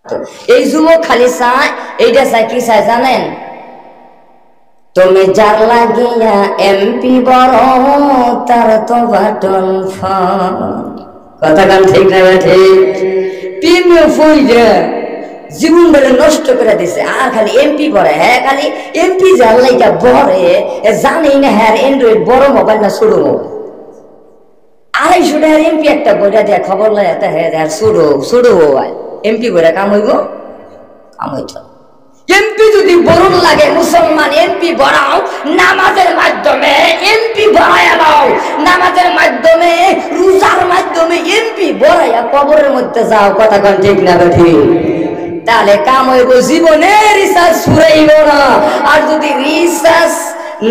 এই যুবক খালি চায়, এইটা চায় কি চায় জানেন? তুমি যার লাগিয়া এমপি বড় তার তো বাটন ফল। কথা কান ঠিক না ঠিক? প্রেমে ফইরা জীবন বলে নষ্ট করে দিছে, আর খালি এমপি পড়ে। হ্যাঁ, খালি এমপি যার লাইকা বড়ে জানি না হ্যাঁ অ্যান্ড্রয়েড বড় মোবাইল না ছোট মোবাইল। 250 টাকার এমপি একটা বইটা দেয়া খবর লয় হ্যাঁ ছোট মোবাইল। এমপি বইটা কাম হইব? কাম হইত। এমপি যদি বরণ লাগে মুসলমান এমপি বড়াও, নামাজের মাধ্যমে এমপি বড়াইয়া দাও, নামাজের মাধ্যমে রোজার মাধ্যমে এমপি বড়াইয়া কবরের মধ্যে যাও। কথা কোন ঠিক না ঠিক? তাহলে কাম হইব, জীবনে রিসার্চ ফুরাইব না। আর যদি রিসার্চ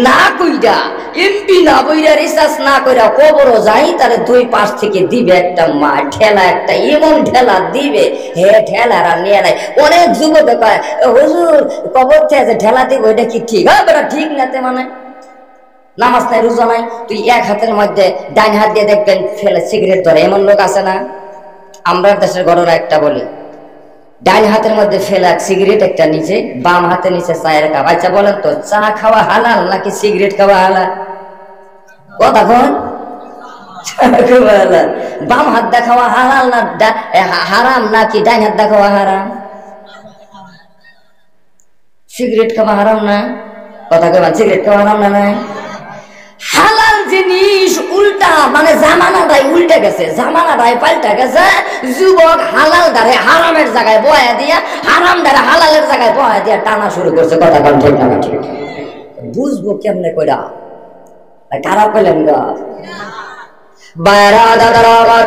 না কইরা এমপি না বইরা রিসার্চ না কইরা কবরও যাই, তাহলে 2 পাশ থেকে দিবে একটা মা ঠেলা, একটা এমন ঠেলা দিবে হে ঠেলার আর নিয়ে নাই। অনেক যুবক কয় হুজুর কবর থেকে ঠেলা দিব, এটা কি ঠিক? হ্যাঁ বেটা ঠিক নাতে মানে নামাজ নাই রোজা নাই, তুই এক হাতের মধ্যে ডান হাত দিয়ে দেখবেন ফেলে সিগারেট ধরে, এমন লোক আছে না? আমরা দেশের ঘটনা একটা বলি, ডান হাতের মধ্যে ফেলা সিগারেট একটা নিচে, বাম হাতে নিচে চায়ের কাপ। আচ্ছা বলেন তো, চা খাওয়া হালাল নাকি সিগারেট খাওয়া হালাল? কথা কন। বাম হাত দেখাওয়া হালাল না হারাম, নাকি ডান হাত দেখাওয়া হারাম? সিগারেট খাওয়া হারাম না? কথা কইবা, সিগারেট খাওয়া হারাম না? নাই হালাল জিনিস উল্টা, মানে জামানাটাই উল্টে গেছে, জামানাটাই পাল্টা গেছে। যুবক হালাল দ্বারে হারামের জায়গায় বয়া দিয়া, হারাম দ্বারে হালালের জায়গায় বয়া দিয়া টানা শুরু করছে। কথা কোন ঠিক না ঠিক? বুঝবো কেমনে কইরা? খারাপ কইলেন গা বাইরা দাদারা।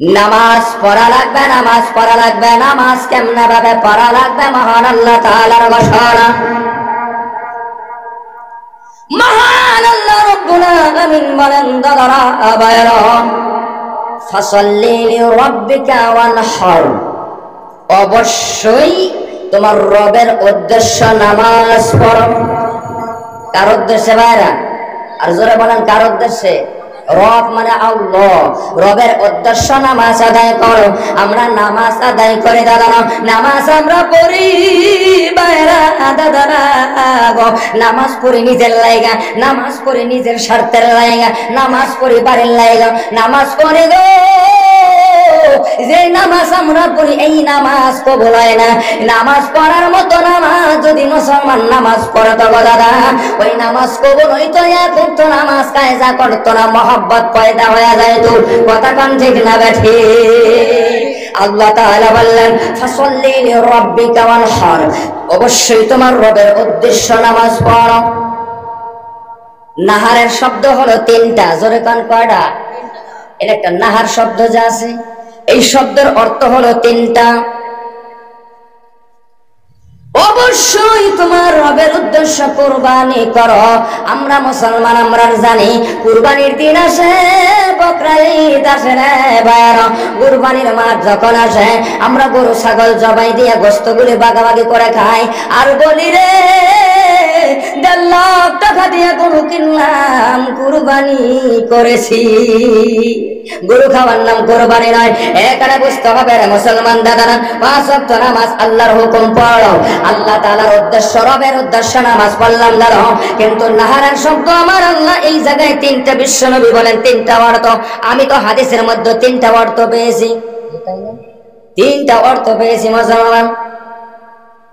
নামাজ পড়া লাগবে, নামাজ পড়া লাগবে। নামাজ কেমনে ভাবে পড়া লাগবে? মহান আল্লাহ তাআলার ঘোষণা, মহান আল্লাহ রাব্বুল আলামিন বলেন দাদারা বাইরা, ফাসাল্লি লিরাব্বিকা ওয়ানহার, অবশ্যই তোমার রবের উদ্দেশ্য নামাজ পড়ো। কার উদ্দেশ্যে বাইরা? আর জোরে বলেন কার উদ্দেশ্যে? রব মানে আল্লাহ, রবের উদ্দেশ্য নামাজ আদায় করো। আমরা নামাজ আদায় করে দাঁড়ানো, নামাজ আমরা পড়ি বাইরা দাদারা গো। নামাজ পড়ি নিজের লাইগা, নামাজ পড়ি নিজের স্বার্থের লাইগা, নামাজ পড়ি বাড়ির লাইগা, নামাজ পড়ি গো। যে নামাজ আমরা পড়ি এই নামাজ কবুল হয় না। নামাজ পড়ার মতো নামাজ যদি মুসলমান নামাজ পড়তো গো দাদা, ওই নামাজ কবুল হইতো। এখন তো নামাজ কায়দা করতো না, মহব্বত পয়দা হয়ে যায়। তো কথা কোন ঠিক না বেঠি? আল্লাহ তাআলা বললেন ফাসাল্লি লিরাব্বিকা ওয়ানহার, অবশ্যই তোমার রবের উদ্দেশ্য নামাজ পড়ো। নাহারের শব্দ হলো 3টা, জোরে কোন কয়টা? এর একটা নাহার শব্দ যা আছে, এই শব্দের অর্থ হলো 3টা। অবশ্যই তোমার রবের উদ্দেশ্য কুরবানি করো। আমরা মুসলমান, আমরা জানি কুরবানির দিন আসে, বকরা ঈদ আসে রে ভাইরা। কুরবানির মাস যখন আসে, আমরা গরু ছাগল জবাই দিয়ে গোশতগুলি ভাগাভাগি করে খাই, আর বলি রে 1.5 লাখ টাকা দিয়ে গরু কিনলাম, কুরবানি করেছি। গরু খাওয়ার নাম কোরবানি নয়। এখানে বুঝতে হবে রে মুসলমান দাদারা, 5 ওয়াক্ত নামাজ আল্লাহর হুকুম পড়ো। আল্লাহ তাআলার উদ্দেশ্য, রবের উদ্দেশ্য নামাজ পড়লাম দাঁড়ো। কিন্তু নাহারের শব্দ আমার আল্লাহ এই জায়গায় 3টা, বিশ্বনবী বলেন 3টা অর্থ। আমি তো হাদিসের মধ্যে 3টা অর্থ পেয়েছি, 3টা অর্থ পেয়েছি মুসলমান।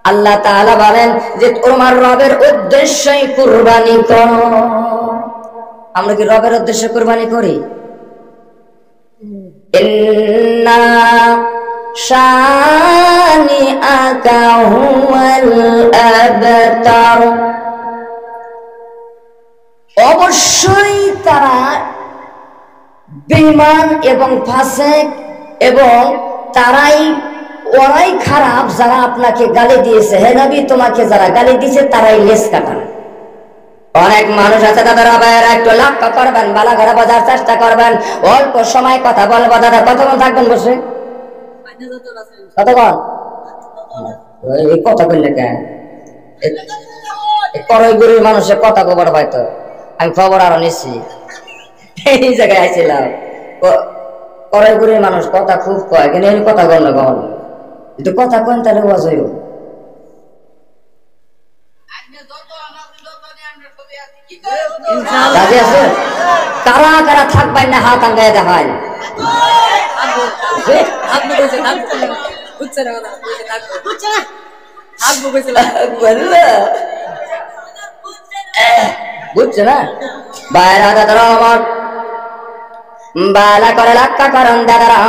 আল্লাহ তাআলা বলেন যে তোমার রবের উদ্দেশ্যই কুরবানি করো। আমরা কি রবের উদ্দেশ্যে কুরবানি করি? ইন্না শানিআকা হুয়াল আবতার, অবশ্যই তারা বেঈমান এবং ফাসিক, এবং ওরাই খারাপ যারা আপনাকে গালি দিয়েছে। হে নবী, তোমাকে যারা গালি দিয়েছে তারাই লেজ কাটা। অনেক মানুষ আছে দাদারা ভাইয়েরা, একটু লক্ষ্য করবেন, বালা ঘরে বোঝার চেষ্টা করবেন। অল্প সময় কথা বলবো দাদা, কতক্ষণ থাকবেন বসে? কতক্ষণ? কথা বললে কেন? করই গরিব মানুষের কথা খবর হয়তো আমি খবর আরো নিচ্ছি, এই জায়গায় আইছিলাম। করাইগুড়ির মানুষ কথা খুব কয়, কিন্তু এই কথা গণ গণ কিন্তু কথা কন তাহলে ওয়াজ হইব। রাজি আছে? কারা কারা থাকবেন না হাত আঙ্গায় দেখায়। বুঝছে না বাইরা দাদারা আমার বালা করে লাক্কা করেন দাদারা।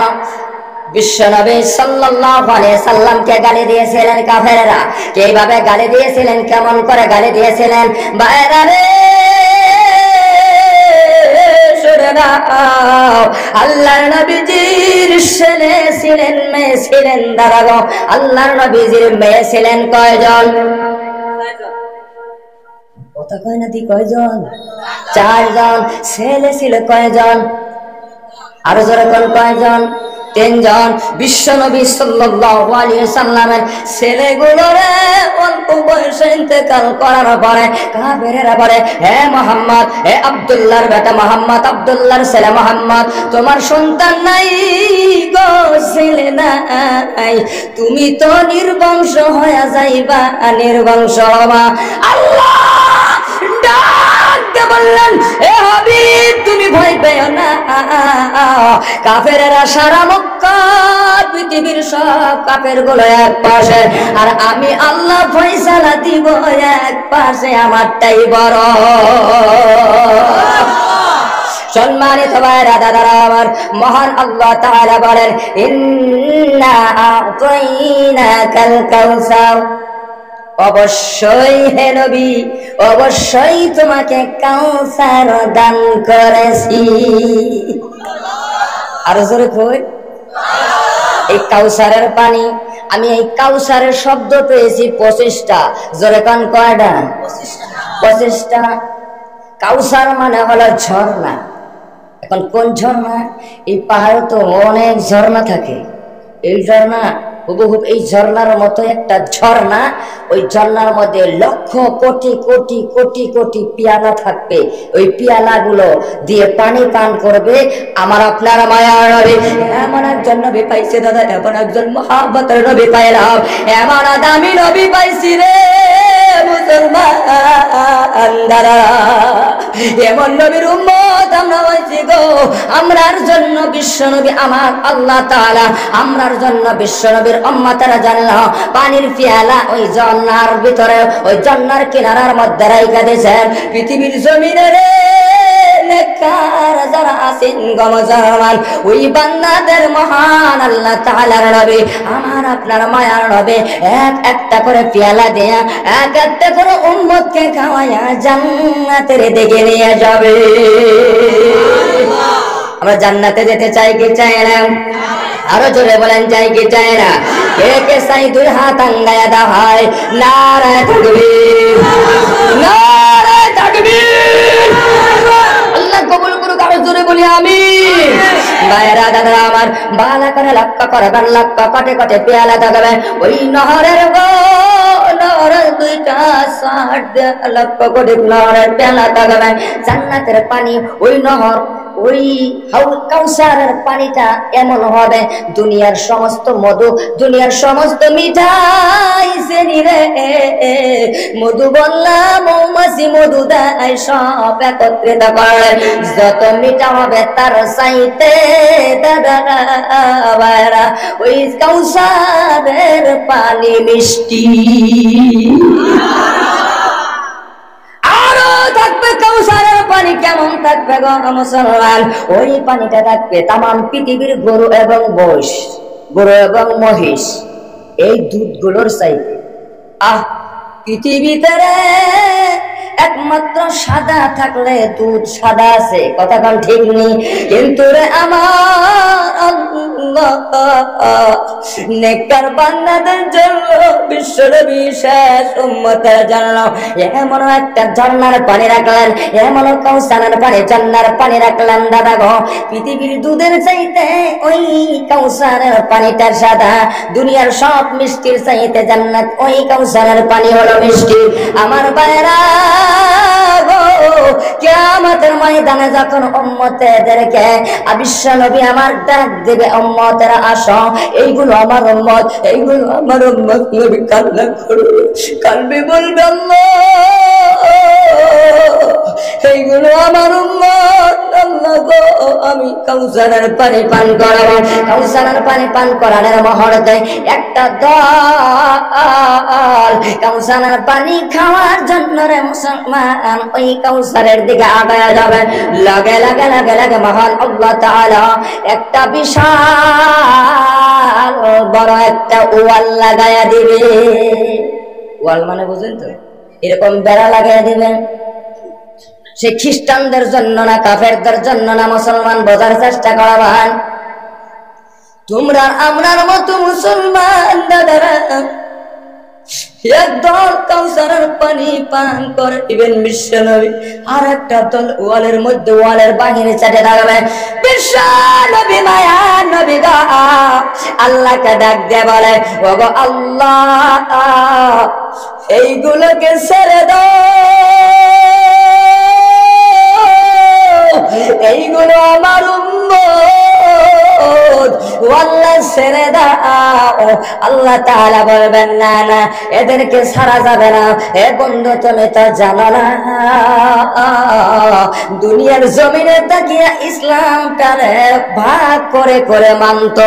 বিশ্বনবী সাল্লাল্লাহু আলাইহি সাল্লামকে গালি দিয়েছিলেন কাফেররা। কিভাবে গালি দিয়েছিলেন, কেমন করে গালি দিয়েছিলেন? বাইরা রে শুনে নাও, আল্লাহর নবীজির ছেলে ছিলেন, মেয়ে ছিলেন দাদা গো। আল্লাহর নবীজির মেয়ে ছিলেন কয়জন? কথা কয় না দি কয়জন? 4 জন। ছেলে ছিল কয়জন? আরো জোরে কোন কয়জন? 3 জন। বিশ্বনবী সাল্লাল্লাহু আলাইহি সাল্লামের ছেলেগুলোরে অল্প বয়সে ইন্তেকাল করার পরে কাফেরেরা বলে, হে মুহাম্মদ, হে আব্দুল্লাহর বেটা মুহাম্মদ, আব্দুল্লাহর ছেলে মুহাম্মদ, তোমার সন্তান নাই গো, ছেলে নাই, তুমি তো নির্বংশ হয়ে যাইবা, নির্বংশ হবা। আল্লাহ ডাকতে বললেন, হে হাবিব তুমি ভয় পেও না, কাফেরেরা সারা মক্কা পৃথিবীর সব কাফের গুলো এক পাশে, আর আমি আল্লাহ ফয়সালা দিব এক পাশে, আমারটাই বড়। সম্মানিত ভাইরা দাদারা আমার, মহান আল্লাহ তাআলা বলেন, ইন্না আ'তাইনাকাল কাউসার, অবশ্যই হে নবী, অবশ্যই তোমাকে কাউসার দান করেছি। আরো জোরে কই, এই কাউসারের পানি, আমি এই কাউসারের শব্দ পেয়েছি 25টা। জোরে কান কয়টা? 25টা। কাউসার মানে হলো ঝর্ণা। এখন কোন ঝর্ণা? এই পাহাড়ে তো অনেক ঝর্ণা থাকে। এই ঝর্ণা হুবহুব এই ঝর্ণার মতো একটা ঝর্ণা, ওই ঝর্ণার মধ্যে লক্ষ কোটি কোটি কোটি কোটি পিয়ালা থাকবে। ওই পিয়ালাগুলো দিয়ে পানি পান করবে আমার আপনার মায়ার নবী। এমন একজন নবী পাইছে দাদা, এমন একজন মহাব্বতের নবী পাইলাম, এমন দামি নবী পাইছি রে মুসলমান দাদা। এমন নবীর উম্মত আমরা হইছি গো, আমরার জন্য বিশ্বনবী আমার আল্লাহ তাআলা আমরার জন্য বিশ্বনবীর উম্মতেরা জানলো পানির পিয়ালা ওই ঝর্ণার ভিতরে, ওই ঝর্ণার কিনারার মধ্যে রাইখা দিয়েছেন। পৃথিবীর জমিনে রে নেককার যারা আছেন গো মুসলমান, ওই বান্দাদের মহান আল্লাহ তাআলার নবী আমার আপনার মায়ার নবী এক একটা করে পিয়ালা দেয়া, এক একটা করে উম্মতকে খাওয়ায়া জান্নাতের দিকে নিয়ে যাবে। আমরা জান্নাতে যেতে চাই কি চাই না? আরো জোরে বলেন, চাই কি চাই না? কে কে চাই? 2 হাত আঙ্গায়া দাও, নারায়ে তাকবীর, নারায়ে তাকবীর। আল্লাহ কবুল করুক, আরো জোরে বলি আমিন। ভাইরা দাদারা আমার, বালা করে লক্ষ্য করবেন, লক্ষ্য কটে কটে পেয়ালা থাকবে ওই নহরের গো, নহরের 2টা সাইড দিয়ে লক্ষ্য করে নহরের পেয়ালা থাকবে। জান্নাতের পানি ওই নহর, ওই কাউসারের পানিটা এমন হবে দুনিয়ার সমস্ত মধু, দুনিয়ার সমস্ত মিঠাই চিনি রে, মধু বললা মৌমাছি মধু দেয় সব একত্রিত করে, যত মিঠা হবে তার চাইতে দাদা ভাইরা ওই কাউসারের পানি মিষ্টি। আরো থাকবে কাউসারের পানি, কেমন থাকবে গো মুসলমান? ওই পানিটা থাকবে তামাম পৃথিবীর গরু এবং মহিষ, গরু এবং মহিষ এই দুধগুলোর চাইতে। পৃথিবীতে একমাত্র সাদা থাকলে দুধ সাদা আছে, কথা কোন ঠিক নেই, কিন্তু রে আমার আল্লাহ নেককার বান্দাদের জন্য বিশ্বনবী শেষ উম্মতের জন্য এমন একটা ঝর্ণার পানি রাখলেন, এমন কাউসারের পানি, জান্নার পানি রাখলেন। দাদা গো, পৃথিবীর দুধের চাইতে ওই কাউসারের পানিটা সাদা, দুনিয়ার সব মিষ্টির চাইতে জান্নাত ওই কাউসারের পানি হলো মিষ্টি। আমার ভাইরা গো, কিয়ামতের ময়দানে যখন উম্মতদেরকে বিশ্ব নবী আমার ডাক দেবে, উম্মতেরা আসো, এইগুলো আমার উম্মত, এইগুলো আমার উম্মত। নবী কান্না করবে, কাঁদবে, বলবে আল্লাহ এইগুলো আমার উম্মত। আল্লাহ গো, আমি কাউসারের পানি পান করাবো। কাউসারের পানি পান করানোর মুহূর্তে একটা দল কাউসারের পানি খাওয়ার জন্য রে মুসলমান ওই কাউসারের দিকে আগায়া যাবে। লাগে লাগে লাগে লাগে মহান আল্লাহ তাআলা একটা বিশাল বড় একটা ওয়াল লাগায়া দিবে। ওয়াল মানে বুঝেন তো, এরকম বেড়া লাগায়া দিবেন। সে খ্রিস্টানদের জন্য না, কাফেরদের জন্য না, মুসলমান বোঝার চেষ্টা করা ভাই। তোমরা আমরার মতো মুসলমান দাদারা একদল কাউসারের পানি পান করে দিবেন বিশ্ব নবী, আর একটা দল ওয়ালের মধ্যে ওয়ালের বাহিনী চাটে থাকবে। বিশ্ব নবী মায়া নবী গা আল্লাহকে ডাক দিয়ে বলে, ওগো আল্লাহ এইগুলোকে ছেড়ে দাও, এইগুলো আমার উম্মত, আল্লাহ ছেড়ে দাও। আল্লাহ তাআলা বলবেন না না, এদেরকে ছাড়া যাবে না। এ বন্ধু, তুমি তো জানো না দুনিয়ার জমিনে তাকিয়া ইসলামটারে ভাগ করে করে মানত,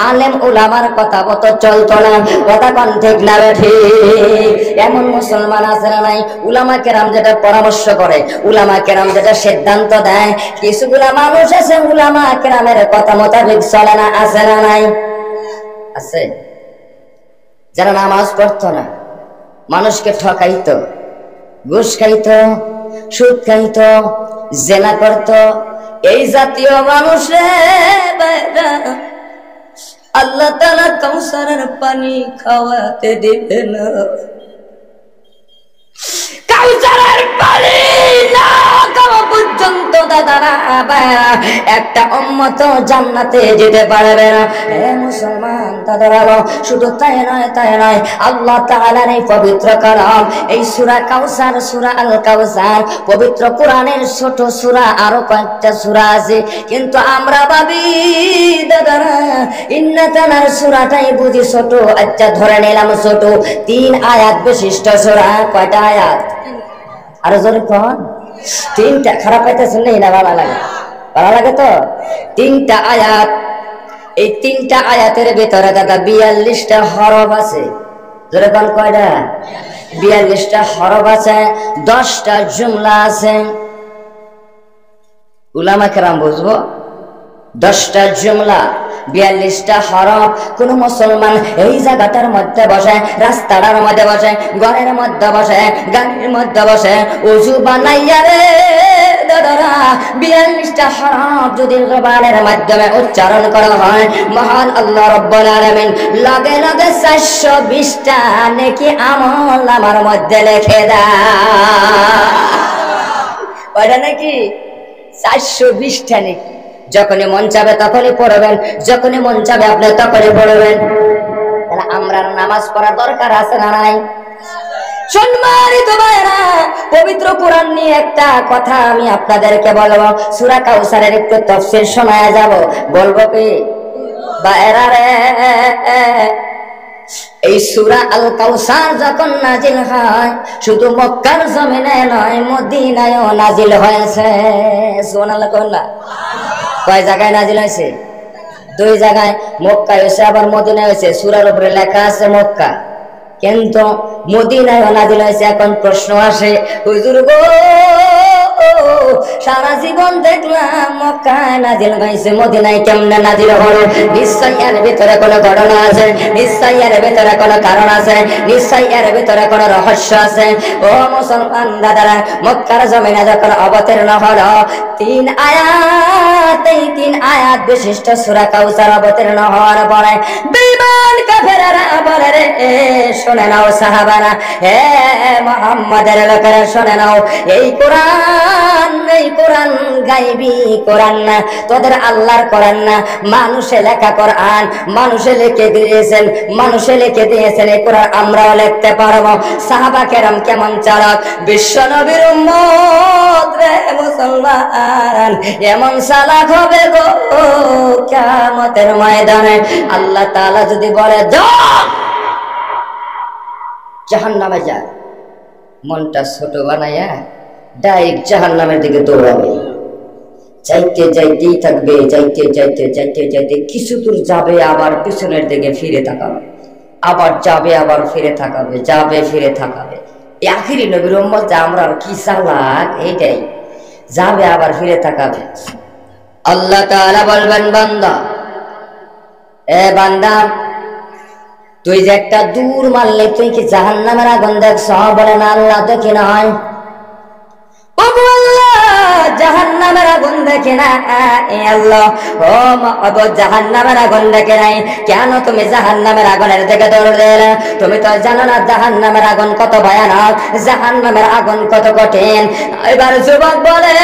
আলেম উলামার কথা মতো চলতো না। কথা কোন ঠিক না ঠিক? এমন মুসলমান আছে না নাই? উলামা কেরাম যেটা পরামর্শ করে, উলামা কেরাম যেটা সিদ্ধান্ত দেয়, কিছুগুলা মানুষ আছে উলামা কেরামের কথা মোতাবেক চলে না, আছে না নাই? আছে। যারা নামাজ পড়তো না, মানুষকে ঠকাইতো, ঘুষ খাইতো, সুদ খাইতো, জেনা করতো, এই জাতীয় মানুষের আল্লাহ তাআলা কাউসারের পানি খাওয়াতে দিবে না। কাউসারের পানি না খাওয়া পর্যন্ত দাদারা একটা উম্মত জান্নাতে যেতে পারবে না। হে মুসলমান দাদারা, শুধু তাই নয়, তাই নয়, আল্লাহ তাআলার এই পবিত্র কালাম, এই সূরা কাউসার, সূরা আল কাউসার, পবিত্র কোরআনের ছোট সূরা আরো কয়েকটা সূরা আছে, কিন্তু আমরা ভাবি দাদারা ইন্নাতানার সূরাটাই বুঝি ছোট। আচ্ছা ধরে নিলাম ছোট, 3 আয়াত বিশিষ্ট সূরা। কয়টা আয়াত? আরো জোরে কোন? 3টা। খারাপ পাইতেছেন না? ভালো লাগে? ভালো লাগে তো? 3টা আয়াত। এই 3টা আয়াতের ভিতরে দাদা 42টা হরফ আছে। জোরে কোন? কয়টা? 42টা হরফ আছে, 10টা জুমলা আছে। উলামা কেরাম বুঝবো, 10টা জুমলা, 42টা হরফ। কোন মুসলমান এই জায়গাটার মধ্যে বসে, রাস্তাটার মধ্যে বসে, ঘরের মধ্যে বসে, গাড়ির মধ্যে বসে, ওযু বানাইয়া রে দাদারা 42টা হরফ যদি জবানের মাধ্যমে উচ্চারণ করা হয়, মহান আল্লাহ রাব্বুল আলামিন লগে লগে 420টা নেকি আমল আমার মধ্যে লিখে দেয়। ওইটা নাকি 420টা নেকি। যখনই মন চাবে তখনই পড়বেন, যখনই মন চাবে আপনি তখনই পড়বেন। তাহলে আমরা নামাজ পড়ার দরকার আছে না নাই? সম্মানিত ভাইরা, পবিত্র কোরআন নিয়ে একটা কথা আমি আপনাদেরকে বলবো। সূরা কাউসারের একটু তাফসীর শোনায়া যাব। বলবো কি ভাইরা রে? এই সূরা আল কাউসার যখন নাজিল হয়, শুধু মক্কার জমিনে নয়, মদিনায়ও নাজিল হয়েছে। সুবহানাল্লাহ কোন না? কয় জায়গায় নাজিল হয়েছে? 2 জায়গায়। মক্কায় হয়েছে, আবার মদিনায় হয়েছে। সূরার উপরে লেখা আছে মক্কা, কিন্তু মদিনায় নাজিল হয়েছে। এখন প্রশ্ন আসে, হুজুর গো সারা জীবন দেখলাম মক্কায় নাজিল হয়েছে, মদিনায় কেমনে নাজিল হলো? নিশ্চয়ই এর ভিতরে কোনো ঘটনা আছে, নিশ্চয়ই এর ভিতরে কোনো কারণ আছে, নিশ্চয়ই এর ভিতরে কোনো রহস্য আছে। ও মুসলমান দাদারা, মক্কার জমিনে যখন অবতীর্ণ হলো 3 আয়াত, এই 3 আয়াত বিশিষ্ট সূরা কাউসার অবতীর্ণ হওয়ার পরে বেঈমান কাফেররা বলে, রে শুনে নাও সাহাবারা, হে মুহাম্মাদের লোকেরা শুনে নাও, এই কোরআন গায়বী কোরআন না, তোদের আল্লাহর কোরআন না, মানুষে লেখা কোরআন, মানুষে লিখে দিয়েছেন এই কোরআন আমরাও লিখতে পারবো। সাহাবা কেরাম কেমন চালাক, বিশ্ব নবীর উম্মত রে মুসলমান এমন চালাক হবে গো, কিয়ামতের ময়দানে আল্লাহ তাআলা যদি বলে যাও জাহান্নামে যা, মনটা ছোট বানায়া ডাইরেক্ট জাহান্নামের দিকে দৌড়াবে। যাইতেই থাকবে, যাইতে কিছু দূর যাবে, আবার পিছনের দিকে ফিরে তাকাবে, আবার যাবে, আবার ফিরে তাকাবে, যাবে ফিরে তাকাবে। এই আখিরি নবীর উম্মত যে আমরা কি চালাক, এইটাই, যাবে আবার ফিরে তাকাবে। আল্লাহ তাআলা বলবেন, বান্দা, এ বান্দা, তুই যে একটা দূর মারলে তুই কি জাহান্নামের আগুন দেখছ? বলে না আল্লাহ দেখি নাই। জাহান্নামের আগুন দেখে না আল্লাহ, ও মাবুদ জাহান্নামের আগুন দেখে নাই, কেন তুমি জাহান্নামের আগুনের দিকে দৌড় দিলে? তুমি তো জানো না জাহান্নামের আগুন কত ভয়ানক, জাহান্নামের আগুন কত কঠিন। এবার যুবক বলে,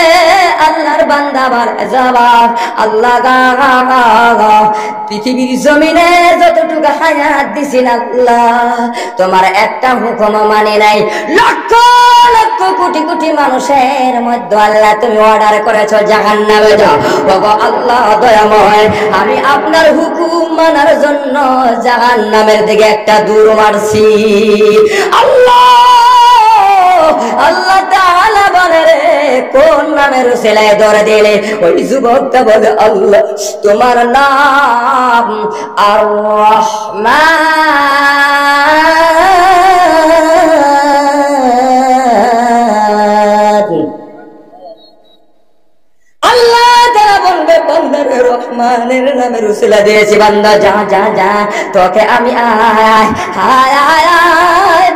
আল্লাহর বান্দা বলে জবাব, আল্লাহ পৃথিবীর জমিনে যতটুকু হায়াত দিছেন আল্লাহ, তোমার একটা হুকুম মানে নাই। লক্ষ লক্ষ কোটি কোটি মানুষের মধ্যে আল্লাহ তুমি অর্ডার করেছো জাহান্নামে যাও। ওগো আল্লাহ দয়াময়, আমি আপনার হুকুম মানার জন্য জাহান্নামের দিকে একটা দূর মারছি। আল্লাহ তাআলা বলে, রে কোন নামের উসিলায় দৌড়ে দিলে? ওই যুবকটা বলে, আল্লাহ তোমার নাম আর রহমান। আল্লাহ তাআলা বলবে, বান্দার রহমানের নামের উসিলা দিয়েছি, বান্দা যা যা যা, তোকে আমি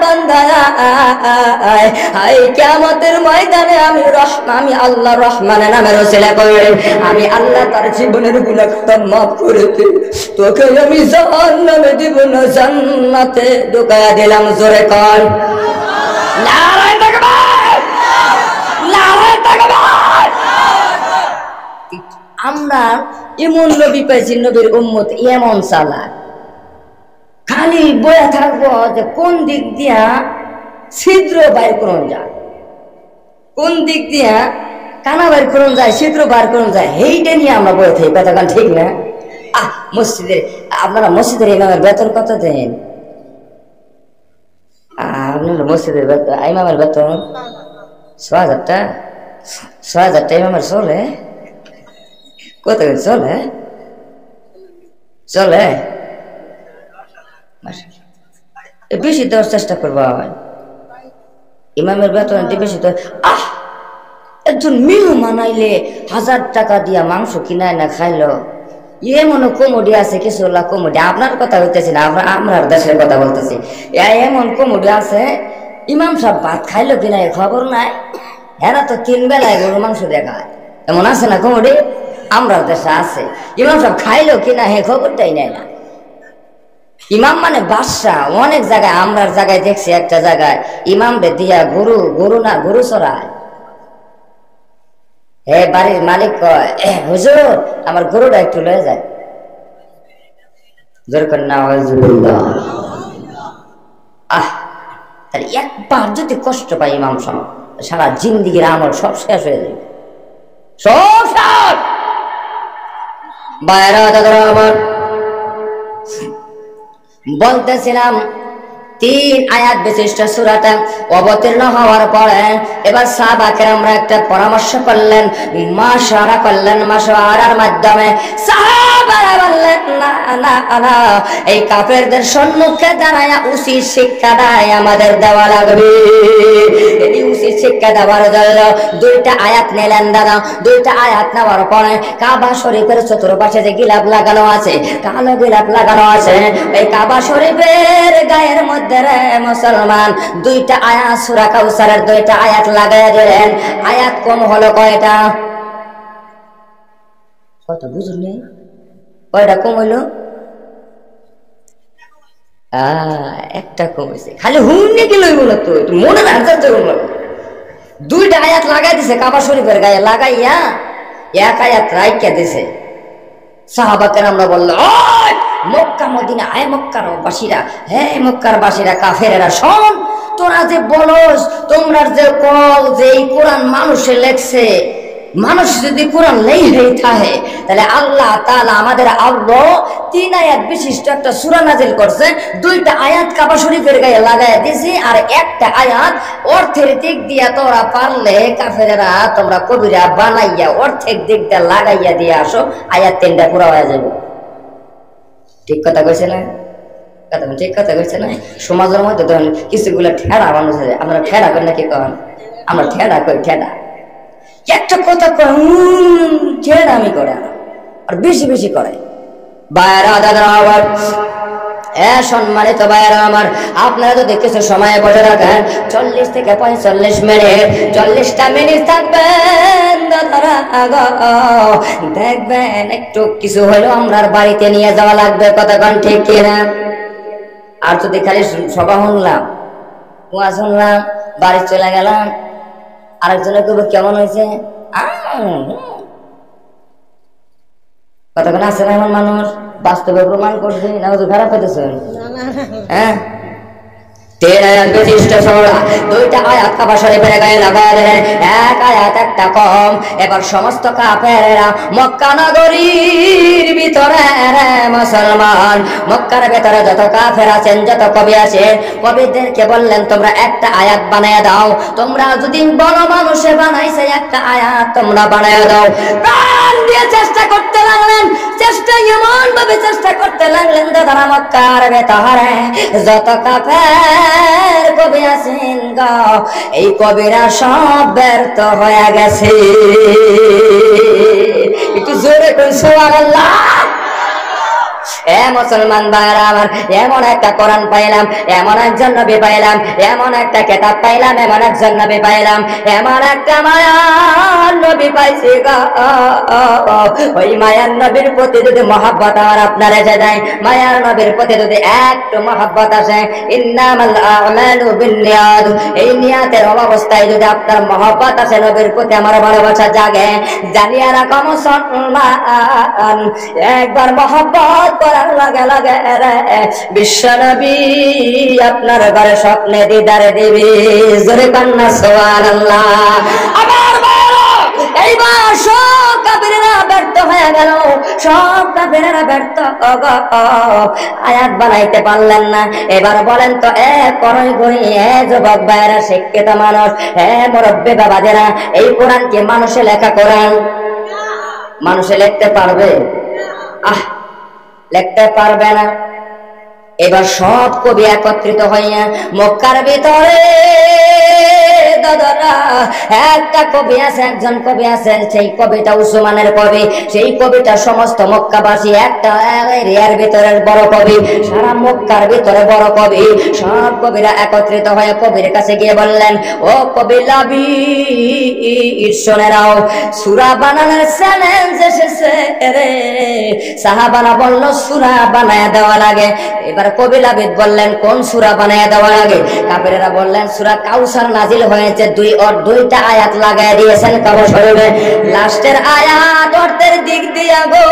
বান্দা কিয়ামতের ময়দানে আমি আল্লাহ রহমানের নামের উসিলা করে আমি আল্লাহ তার জীবনের গুনাহ মাফ করে দিই, তোকে আমি জাহান্নামে দিব না, জান্নাতে ঢুকায়া দিলাম। জোরে কর নারায়ে তাকবীর, নারায়ে তাকবীর। আমরা এমন নবী পাইছি, নবীর উম্মত এমন চালাক, খালি বয়া থাকবো যে কোন দিক দিয়া ছিদ্র বাইর করুন যায়, কোন দিক দিয়া কানা বাইর করুন যায়, ছিদ্র বাইর করুন যায়, এইটা নিয়ে আমরা বয়ে থাকি। বেতন ঠিক না? মসজিদের আপনারা মসজিদের ইমামের বেতন কত দেন? আপনার মসজিদের ইমামের বেতন ৬,০০০ টাকা। ৬,০০০ টাকা ইমামের চলে? কত চলে? চলে বেশি দেওয়ার চেষ্টা করবো। ইমামের বেতন বেশি তো। একজন মেহমান আইলে ১,০০০ টাকা দিয়া মাংস কিনায় না খাইলো, এমন কমোডি আছে, কিছু কমোডি, আপনার কথা হইতেছি না, আমরা দেশের কথা বলতেছি। এমন কমোডি আছে, ইমাম সাহেব ভাত খাইলো কিনা খবর নাই, এরা তো ৩ বেলায় গরু মাংস দেখায়, এমন আছে না কমোডি? আমরা দেশে আছে, ইমাম সাহেব খাইলো কিনা হে খবরটাই নেয় না। ইমাম মানে বাদশা। অনেক জায়গায়, আমরার জায়গায় দেখছি, একটা জায়গায় ইমাম রে দিয়া গরু চড়ায়। হে বাড়ির মালিক কয়, হুজুর আমার গরুটা একটু লয়ে যায়। তাহলে একবার যদি কষ্ট পাই ইমাম সাহেব, সারা জিন্দিগির আমল সব শেষ হয়ে যাবে, সব শেষ। বাইরা দাদা আমার বলতেছিলাম, 3 আয়াত বিশিষ্ট সূরাটা অবতীর্ণ হওয়ার পরে এবার সাহাবা কেরামরা একটা পরামর্শ করলেন, মাশওয়ারা করলেন। মাশওয়ারার মাধ্যমে সাহাবা বললেন না না না, এই কাফেরদের সম্মুখে দাঁড়ায়া উচিত শিক্ষা দেয় আমাদের দেওয়া লাগবে। এই উচিত শিক্ষা দেওয়ার জন্য দুইটা আয়াত নিলেন দাদা। দুইটা আয়াত নেওয়ার পরে কাবা শরীফের চতুর্পাশে যে গিলাপ লাগানো আছে, কালো গিলাপ লাগানো আছে, এই কাবা শরীফের গায়ের মধ্যে রে মুসলমান দুইটা আয়াত সূরা কাউসারের দুইটা আয়াত লাগাইয়া দিলেন। আয়াত কম হলো কয়টা? কত বুঝুন কয়টা কম হইলো? একটা কমেছে, খালি হুন্নি কি লইব না তো, মনে রাখতে দুইটা আয়াত লাগাই দিছে কাবা শরীফের গায়ে, লাগাইয়া এক আয়াত রাইখা দিছে। সাহাবাকের আমরা বললো, মক্কা মদিনা, আয় মক্কার বাসীরা, হে মক্কার বাসীরা কাফেরেরা শোন, তোরা যে বলস, তোমরা যে কল যে এই কোরআন মানুষে লেখছে, মানুষ যদি কোরআন লেই থাকে তাহলে আল্লাহ তাআলা আমাদের আল্লাহ 3 আয়াত বিশিষ্ট একটা সূরা নাজিল করছে। দুইটা আয়াত কাবা শরীফের গায়ে লাগাইয়া দিছি, আর একটা আয়াত অর্থের দিক দিয়া তোরা পারলে কাফেরেরা তোমরা কবিরা বানাইয়া অর্থের দিক দিয়া লাগাইয়া দিয়ে আসো, আয়াত 3টা পুরা হয়ে যাবে। ঠিক কথা কইছে না? ঠিক কথা কইছে না? সমাজের মধ্যে ধরেন কিছুগুলো ঠেড়া মানুষ আছে, আমরা ঠেড়া করি না, কি কন? আমরা ঠেড়া করি, ঠেড়া একটা কথা ঠেড়া আমি করে আর বেশি বেশি করে। বাইরা দাদা আবার সম্মানিত ভাইয়েরা আমার, আপনারা যদি কিছু সময় বসে রাখেন 40 থেকে 45 মিনিট, 40টা মিনিট থাকবেন দাদারা, দেখবেন একটু কিছু হলেও আমরা বাড়িতে নিয়ে যাওয়া লাগবে। কতক্ষণ ঠিক কিনা? আর যদি খালি সভা শুনলাম, কুয়া শুনলাম, বাড়ি চলে গেলাম, আরেকজনের কবে কেমন হয়েছে, কতক্ষণ আছে না এমন মানুষ বাস্তবে প্রমাণ করছে না, খারাপ হইতেছে। হ্যাঁ, 3 আয়াত বিশিষ্ট সূরা, দুইটা আয়াত কাবা শরীফের গায়ে লাগায় দিলেন, এক আয়াত একটা কম। এবার সমস্ত কাফেরেরা মক্কা নগরীর ভিতরে মুসলমান, মক্কার ভিতরে যত কাফের আছেন, যত কবি আছেন, কবিদেরকে বললেন তোমরা একটা আয়াত বানায় দাও। তোমরা যদি বড় মানুষে বানাইছে একটা আয়াত তোমরা বানায় দাও। প্রাণ দিয়ে চেষ্টা করতে লাগলেন, চেষ্টা এমন ভাবে চেষ্টা করতে লাগলেন দাদারা, মক্কার ভিতরে যত কাফের কবি আছেন গো, এই কবিরা সব ব্যর্থ হয়ে গেছে। একটু জোরে কই সুবহানাল্লাহ। মুসলমান ভাইরা আমার, এমন একটা কোরআন পাইলাম, এমন একজন নবী পাইলাম, এমন একটা কিতাব পাইলাম, এমন একজন নবী পাইলাম, এমন একটা মায়ার নবী পাইছি গো। ওই মায়ার নবীর প্রতি যদি মহব্বত আমার আপনার এসে যায়, মায়ার নবীর প্রতি যদি একটু মহব্বত আসে, ইন্নামাল আমালু বিন্নিয়াত, এই নিয়াতের অবস্থায় যদি আপনার মহব্বত আসে, নবীর প্রতি আমার ভালোবাসা জাগে, জানিয়ে রাখো মুসলমান, একবার মহব্বত করার লাগে লাগে বিশ্ব নবী আপনার ঘরে স্বপ্নে দিদারে দিবি। জোরে কান্না সুবহানাল্লাহ। আবার এইবার সব কাফেরেরা ব্যর্থ হয়ে গেল, সব কাফেরেরা ব্যর্থ, আয়াত বানাইতে পারলেন না। এবার বলেন তো, করই গড়ি, যুবক ভাইয়েরা, শিক্ষিত মানুষ, মুরব্বী বাবাদেরা, এই কোরআন কি মানুষে লেখা কোরআন? মানুষে লিখতে পারবে? লিখতে পারবে না। এবার সব কবি একত্রিত হইয়া মক্কার ভিতরে দাদারা, একটা কবি আছে, একজন কবি আছেন, সেই কবিটা উসমানের কবি, সেই কবিটা সমস্ত মক্কাবাসী, একটা এরিয়ার ভিতরের বড় কবি, সারা মক্কার ভিতরে বড় কবি। সব কবিরা একত্রিত হয়ে কবির কাছে গিয়ে বললেন, ও কবি লাবিব, শুনে নাও, সূরা বানানোর চ্যালেঞ্জ এসেছে রে। সাহাবারা বলল সূরা বানায় দেওয়া লাগে। এবার কবি লাবিব বললেন, কোন সূরা বানায় দেওয়া লাগে? কাফেরেরা বললেন, সূরা কাউসার নাজিল হয়েছে, 2টা আয়াত লাগাই দিয়েছেন কাবা শরীফে, লাস্টের আয়াত অর্থের দিক দিয়া গো,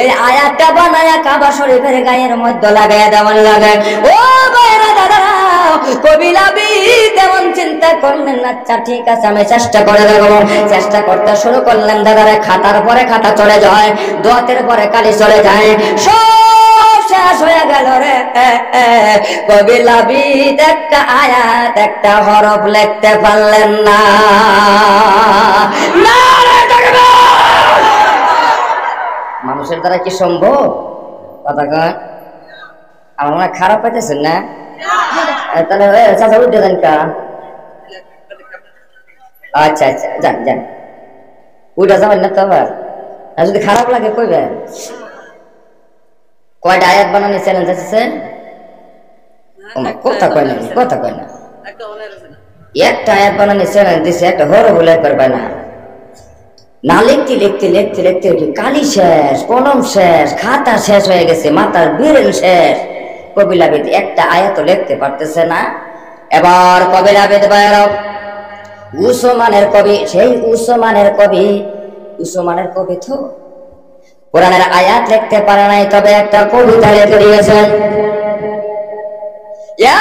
এই আয়াতটা বানায়া কাবা শরীফের গায়ের মধ্যে লাগাই দেওয়ার লাগে। ও ভাইরা দাদারা, কবি লাবিব তেমন চিন্তা করলেন না, আচ্ছা ঠিক আছে আমি চেষ্টা করে দেখব। চেষ্টা করতে শুরু করলেন দাদারা, খাতার পরে খাতা চলে যায়, দোয়াতের পরে কালি চলে যায়, সব শেষ হয়ে গেল রে। কবি লাবিব একটা আয়াত, একটা হরফ লিখতে পারলেন না। মানুষ মানুষের দ্বারা কি সম্ভব? কথা কয় আমার মনে খারাপ পাইতেছেন না? তাহলে চাচা উঠে দেন কা। আচ্ছা আচ্ছা যান যান, উঠা যাবেন না তো আবার। যদি খারাপ লাগে কইবেন। কয়টা আয়াত বানানি চ্যালেঞ্জ আছে? কথা কয় না, কথা কয় না। একটা আয়াত বানানি চ্যালেঞ্জ দিছে, একটা হরো বলে করবে না। না লিখতে লিখতে লিখতে লিখতে কালি শেষ, কলম শেষ, খাতা শেষ হয়ে গেছে, মাথার বিরেল শেষ। কবিল আবেদ একটা আয়াত লিখতে পারতেছে না। এবার কবিল আবেদ বাইরব উসমানের কবি, সেই উসমানের কবি, উসমানের কবি তো কোরআনের আয়াত লিখতে পারে নাই, তবে একটা কবিতা লিখে দিয়েছেন।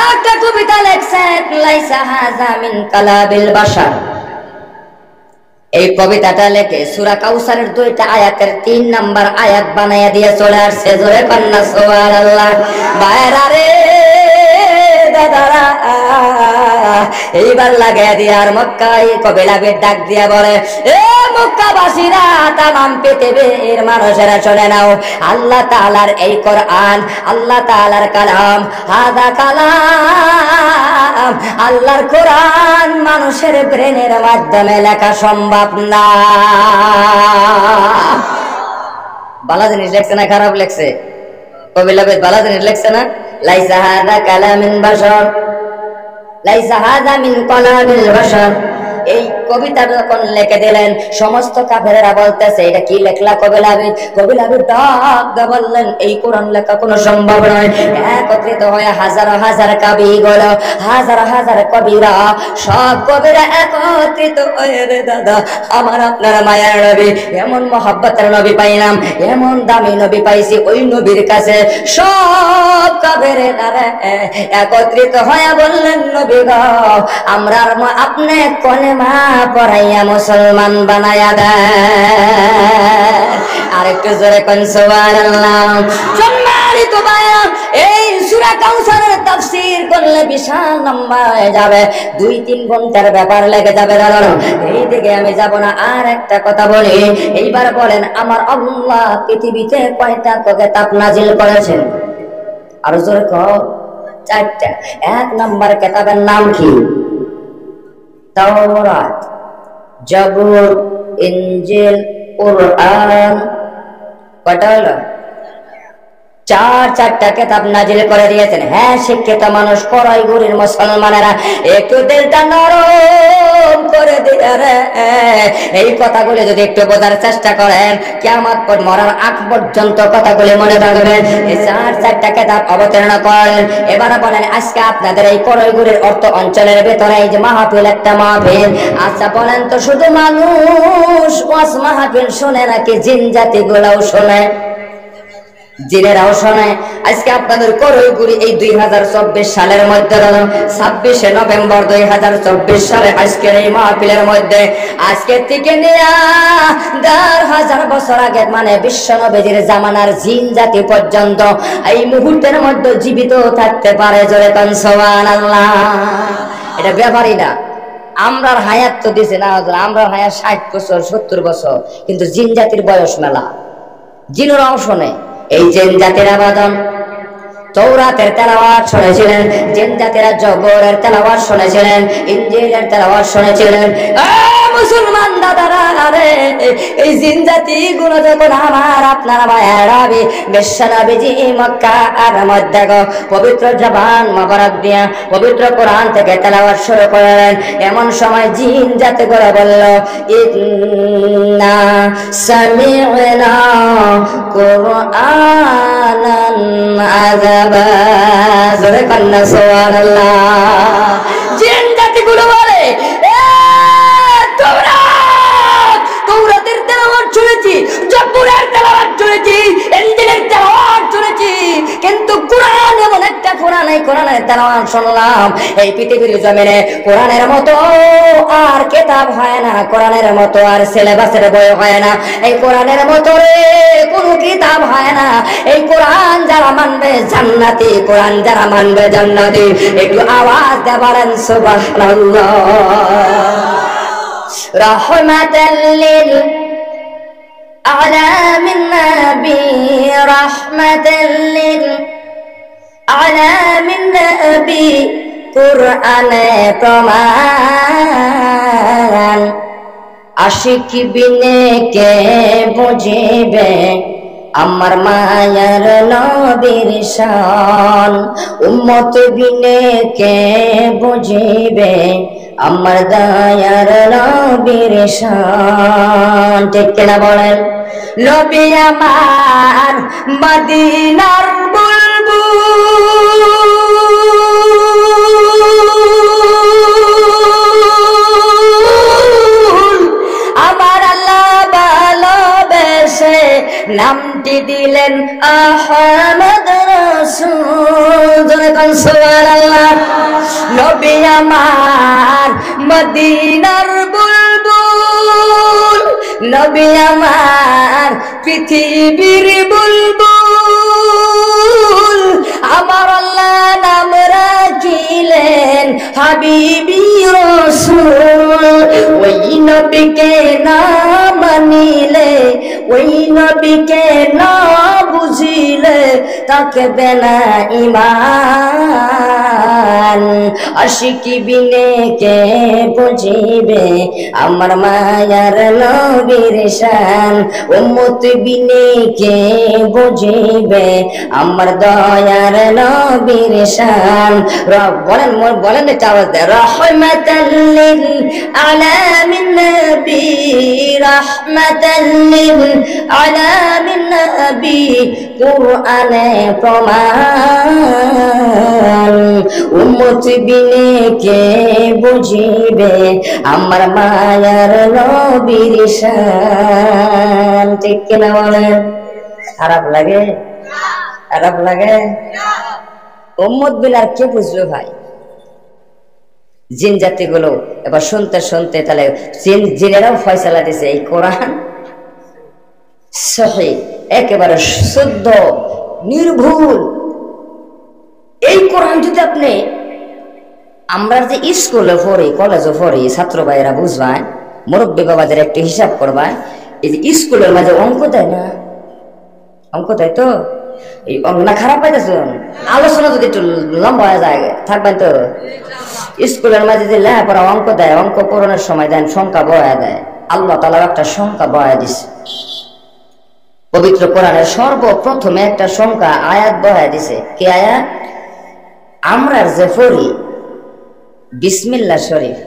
একটা কবিতা লিখছেন, লাইসা হাযা মিন কালাবিল বাশার। এই কবিতাটা লেখে সূরা কাউসারের 2টা আয়াতের 3 নাম্বার আয়াত বানাইয়া দিয়ে চলে আসছে। জোরে কন্না সুবহানাল্লাহ। বাইরা রে দাদারা, এইবার লাগাইয়া দিয়ে আর মক্কায় কবিল আবেদ ডাক দিয়া বলে, এ মক্কাবাসীরা, তামাম পৃথিবীর মানুষেরা শুনে নাও, আল্লাহ তাআলার এই কোরআন, আল্লাহ তাআলার কালাম, হাদা কালাম, আল্লাহর কোরআন মানুষের ব্রেনের মাধ্যমে লেখা সম্ভব না। ভালো জিনিস লেখছে না খারাপ লেখছে? কবিল আবেদ ভালো জিনিস লেখছে না? লাইসা হাদা কালামিন বাশার, লাইসা হাযা মিন কালামিল বাশার। এই কবিতা যখন লিখে দিলেন, সমস্ত কাফেরেরা বলতেছে এটা কি লেখলা কবিল আবেদ? কবিল আবেদ ডাক বললেন, এই কোরআন লেখা কোনো সম্ভব নয়। একত্রিত হয়ে হাজার হাজার কবি গুলো, হাজার হাজার কবিরা, সব কবিরা একত্রিত হয়ে, রে দাদা আমার আপনার মায়ার নবী, এমন মহব্বতের নবী পাইলাম, এমন দামি নবী পাইছি, ওই নবীর কাছে সব কবিরা একত্রিত হয়ে বললেন, নবী গো, আমরা আপনি কলেমা পড়াইয়া মুসলমান বানায়া দেন। আরেকটু জোরে কোন সুবহানাল্লাহ। সম্মানিত ভাইরা, এই সূরা কাউসারের তাফসীর করলে বিশাল লম্বা হয়ে যাবে, 2-3 ঘন্টার ব্যাপার লেগে যাবে। দাঁড়ানো, এই দিকে আমি যাব না। আর একটা কথা বলি, এইবার বলেন আমার আল্লাহ পৃথিবীতে কয়টা কিতাব নাজিল করেছেন? আর জোরে কও। 4টা। 1 নাম্বার কিতাবের নাম কি? তাওরাত, জাবুর, ইনজিল, কুরআন। কয়টা হলো? 4টা কিতাব নাজিল করে দিয়েছেন। হ্যাঁ, শিক্ষিত মানুষ, করাই গরির মুসলমানেরা একটু দিলটা নরম করে দিয়ে রে, এই কথাগুলি যদি একটু বোঝার চেষ্টা করেন, কিয়ামত পর মরার আগ পর্যন্ত কথাগুলি মনে রাখবেন। এই 4টা কিতাব অবতীর্ণ করেন। এবার বলেন, আজকে আপনাদের এই করাই গরির অর্থ অঞ্চলের ভেতরে এই যে মাহফিল, একটা মাহফিল, আচ্ছা বলেন তো, শুধু মানুষ ওয়াজ মাহফিল শুনে নাকি জিন জাতি গুলাও শুনে? জিনেরাও শোনে। আজকে আপনাদের করইগুড়ি এই 2024 সালের মধ্যে, 26শে নভেম্বর 2024 সালে আজকের এই মাহফিলের মধ্যে, আজকে থেকে নিয়ে 1000 বছর আগে, মানে বিশ্ব নবীর জামানার জিন জাতি পর্যন্ত এই মুহূর্তের মধ্যে জীবিত থাকতে পারে। জোরে কোন সুবহানাল্লাহ। এটা ব্যাপারই না। আমরার হায়াত তো দিছে না, আমরার হায়াত 60 বছর 70 বছর, কিন্তু জিন জাতির বয়স মেলা। জিনেরাও শোনে। এই জিন জাতির আবাদন তৌরাতের তেলাওয়াত শুনেছিলেন, জিন জাতিরা জবরের তেলাওয়াত শুনেছিলেন, ইনজিলের তেলাওয়াত শুনেছিলেন। মুসলমান দাদারা, আরে এই জিন জাতি গুলো যখন আমার আপনার মায়ের নবী বিশ্ব নবীজি মক্কার মধ্যে পবিত্র জবান মোবারক দিয়া পবিত্র কোরআন থেকে তেলাওয়াত শুরু করলেন, এমন সময় জিন জাতি করে বলল, ইন্না সামি'না কুরআনান আযাবা। জোরে কন্না সুবহানাল্লাহ। জিন জাতি গুলো বলে, তৌরাতের তেলাওয়াত শুনেছি, জাবুরের তেলাওয়াত শুনেছি, ইনজিলের তেলাওয়াত শুনেছি, কিন্তু কোরআন এমন একটা কোরআন, এই কোরআনের তেলাওয়াত শুনলাম। এই পৃথিবীর জমিনে কোরআনের মতো আর কিতাব হয় না, কোরআনের মতো আর সিলেবাসের বই হয় না, এই কোরআনের মতো কোনো কিতাব হয় না। এই কোরআন যারা মানবে জান্নাতি, কোরআন যারা মানবে জান্নাতি। একটু আওয়াজ দিয়ে বলেন সুবহানাল্লাহ। রাহমাতাল লিল على من نبي رحمة على من نبي قرآن প্রমাণ আশিক বিনে কে বুঝিবে আমার মায়ার নবীর শান উম্মত বিনে কে বুঝিবে আমার দয়ার নবীর শান ঠিক কিনা বলেন নবী আমার মদিনার বুলবুল আমার আল্লাহ ভালোবেসে নামটি দিলেন আহমদ রাসূল সুবহানাল্লাহ নবী আমার মদিনার বুলবুল নবী আমার পৃথিবীর বুলবুল আমার আল্লাহ নাম রাখিলেন হাবিবি রাসূল ওই নবীকে না মানিলে ওই নবীকে না বুঝিলে তাকে বেলা ঈমান আশিকি বিনে কে বুঝিবে আমার মায়ার নবীর শান উম্মত বিনে কে বুঝিবে আমার দয়ার নবীর শান বলেন বলেন এটা আওয়াজ দেয় রাহমাতাল লিল আলামিন নবী রাহমাতাল লিল আলামিন নবী কুরআনে প্রমাণ উম্মত বিনে কে বুঝিবে আমার মায়ার নবীর শান ঠিক কিনা বলেন খারাপ লাগে খারাপ লাগে উম্মত বিনে আর কে বুঝবে ভাই জিন জাতিগুলো এবার শুনতে শুনতে তাহলে জিনেরাও ফয়সালা দিছে এই কোরআন সহি একেবারে শুদ্ধ নির্ভুল এই কোরআন যদি আপনি আমরা যে স্কুলে পড়ি কলেজে পড়ি ছাত্র ভাইয়েরা বুঝবেন মুরব্বী বাবাদের একটু হিসাব করবেন এই যে স্কুলের মাঝে অঙ্ক দেয় না অঙ্ক দেয় তো এই না খারাপ পাইতেছ আলোচনা যদি একটু লম্বা হয়ে যায় থাকবেন তো স্কুলের মাঝে যে লেখাপড়া অঙ্ক দেয় অঙ্ক পূরণের সময় দেন সংখ্যা বয়া দেয় আল্লাহ তাআলা একটা সংখ্যা বয়া দিছে পবিত্র কোরআনের সর্বপ্রথমে একটা সংখ্যা আয়াত বয়া দিছে কি আয়াত আমরা যে পড়ি বিসমিল্লাহ শরীফ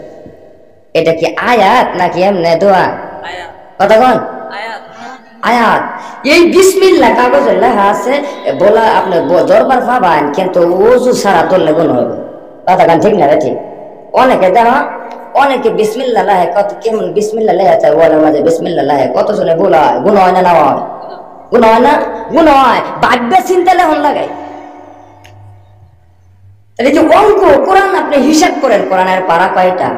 এটা কি আয়াত নাকি এমনি দোয়া কথা কন আয়াত এই বিসমিল্লাহ কাগজে লেখা আছে বলা আপনি দরবার পাবেন কিন্তু ওযু ছাড়া ধরলে গুণ হবে কথা গান ঠিক না ঠিক অনেকে দেখো অনেকে বিসমিল্লাহ লেখে কত কেমন বিসমিল্লাহ লেখা চায় ওয়ালের মাঝে বিসমিল্লাহ লেখে কত জনে বলা হয় গুণ হয় না হয় গুণ হয় না গুণ হয় ভাববে চিন্তা লেখন লাগাই তাহলে যে অঙ্ক কোরআন আপনি হিসাব করেন কোরআনের পারা কয়টা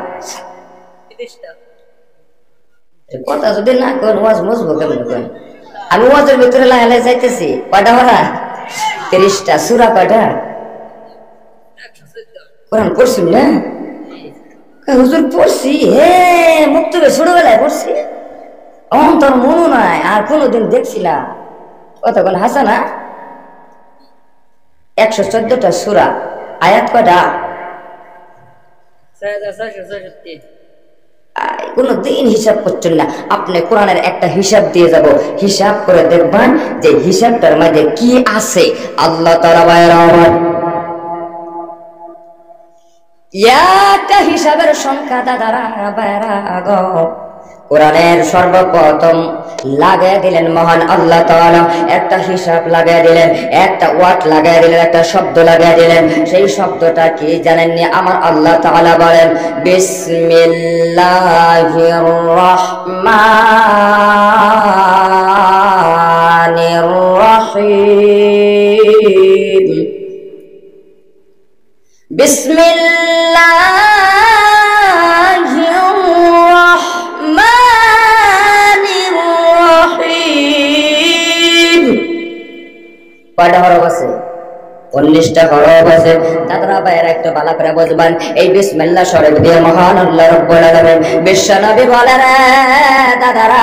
কথা যদি না করেন ওয়াজ বুঝবো কেমন করেন আমি ওয়াজের ভিতরে লাগালে যাইতেছি কয়টা হরা 30টা সূরা কয়টা কোরআন পড়ছি না হুজুর পড়ছি হে মুক্তবে ছোটবেলায় পড়ছি অন্তর মনও নাই আর কোনোদিন দেখছি না কতক্ষণ হাসানা 114টা সূরা আয়াত কয়টা কোনো দিন হিসাব করছেন না আপনি কোরআনের একটা হিসাব দিয়ে যাব হিসাব করে দেখবেন যে হিসাবটার মধ্যে কি আছে আল্লাহ তাআলা বাইরাওয়াত একটা হিসাবের সংখ্যা দাদারা বাইরাগো কোরআনের সর্বপ্রথম লাগাই দিলেন মহান আল্লাহ তাআলা একটা হিসাব লাগাই দিলেন একটা ওয়ার্ড লাগাই দিলেন একটা শব্দ লাগাই দিলেন সেই শব্দটা কি জানেননি আমার আল্লাহ তাআলা বলেন বিসমিল্লাহির রহমানির রহিম বিসমিল্লাহ কয়টা হরফ আছে 19টা হরফ আছে। দাদারা ভাইয়েরা একটু ভালো করে বুঝবেন, এই বিসমিল্লাহ শরীফ দিয়ে মহান আল্লাহ রাব্বুল আলামিন বিশ্বনবী বলেন, দাদারা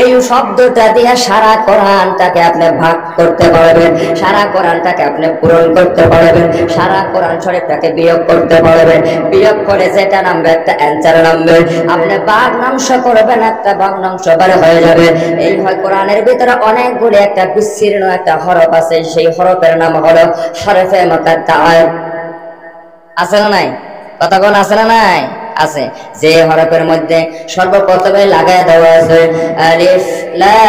এই শব্দটা দিয়ে সারা কোরআনটাকে আপনি ভাগ করতে পারবেন, সারা কোরআনটাকে আপনি পূরণ করতে পারবেন, সারা কোরআন শরীফটাকে বিয়োগ করতে পারবেন। বিয়োগ করে যেটা নামবে একটা অ্যানসার নামবে, আপনি ভগ্নাংশ করবেন, একটা ভগ্নাংশ বের হয়ে যাবে। এই হয় কোরআনের ভিতরে অনেকগুলি একটা বিচ্ছিন্ন একটা হরফ আছে, সেই হরফের নাম হলো হরফে মুকাত্তাআ। আছে না নাই? কথা কোন আছে না নাই? আছে। যে হরফের মধ্যে সর্বপ্রথমে লাগায় দেওয়া আছে আলিফ লাম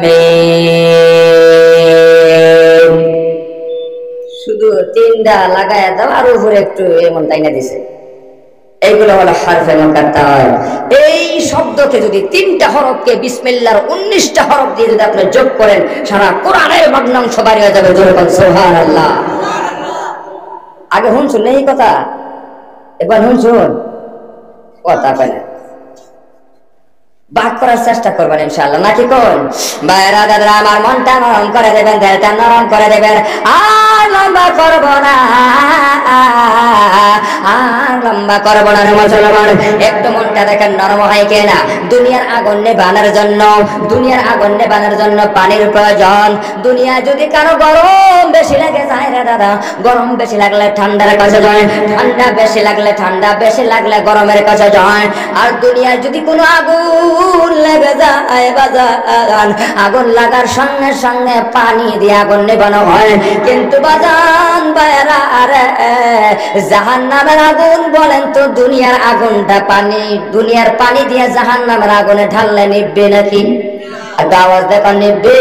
মিম, শুধু 3টা লাগায় দাও আর উপরে একটু এমন তাইনা দিছে, এইগুলো হলো হরফে মুকাত্তাআ। এই শব্দকে যদি 3টা হরফকে বিসমিল্লাহর 19টা হরফ দিয়ে যদি আপনি যোগ করেন, সারা কোরআনের ভগ্নাংশ বাড়ি হয়ে যাবে। জোরে বলেন সুবহানাল্লাহ। আগে শুনছুন এই কথা, এবার শুনছুন কথা পেলে বাক করার চেষ্টা করবেন ইনশাআল্লাহ, নাকি কোন ভাইরা দাদা আমার মনটা নরম করে দেবেন, দিলটা নরম করে দেবেন। আর লম্বা করব না, আর লম্বা করব না মুসলমান। একটু মনটা দেখেন নরম হয় কিনা। দুনিয়ার আগুন নেভানোর জন্য, দুনিয়ার আগুন নেভানোর জন্য পানির প্রয়োজন। দুনিয়া যদি কারো গরম বেশি লাগে যায় রে দাদা, গরম বেশি লাগলে ঠান্ডার কাছে যায়, ঠান্ডা বেশি লাগলে ঠান্ডা বেশি লাগলে গরমের কাছে যায়। আর দুনিয়ায় যদি কোনো আগুন লেগে যায় বাজান, আগুন লাগার সঙ্গে সঙ্গে পানি দিয়ে আগুন নেভানো হয়। কিন্তু বাজান বাইরা আরে জাহান্নামের আগুন বলেন তো, দুনিয়ার আগুনটা পানি, দুনিয়ার পানি দিয়ে জাহান্নামের আগুনে ঢাললে নিভবে নাকি? আওয়াজ দেখো, নিভবে?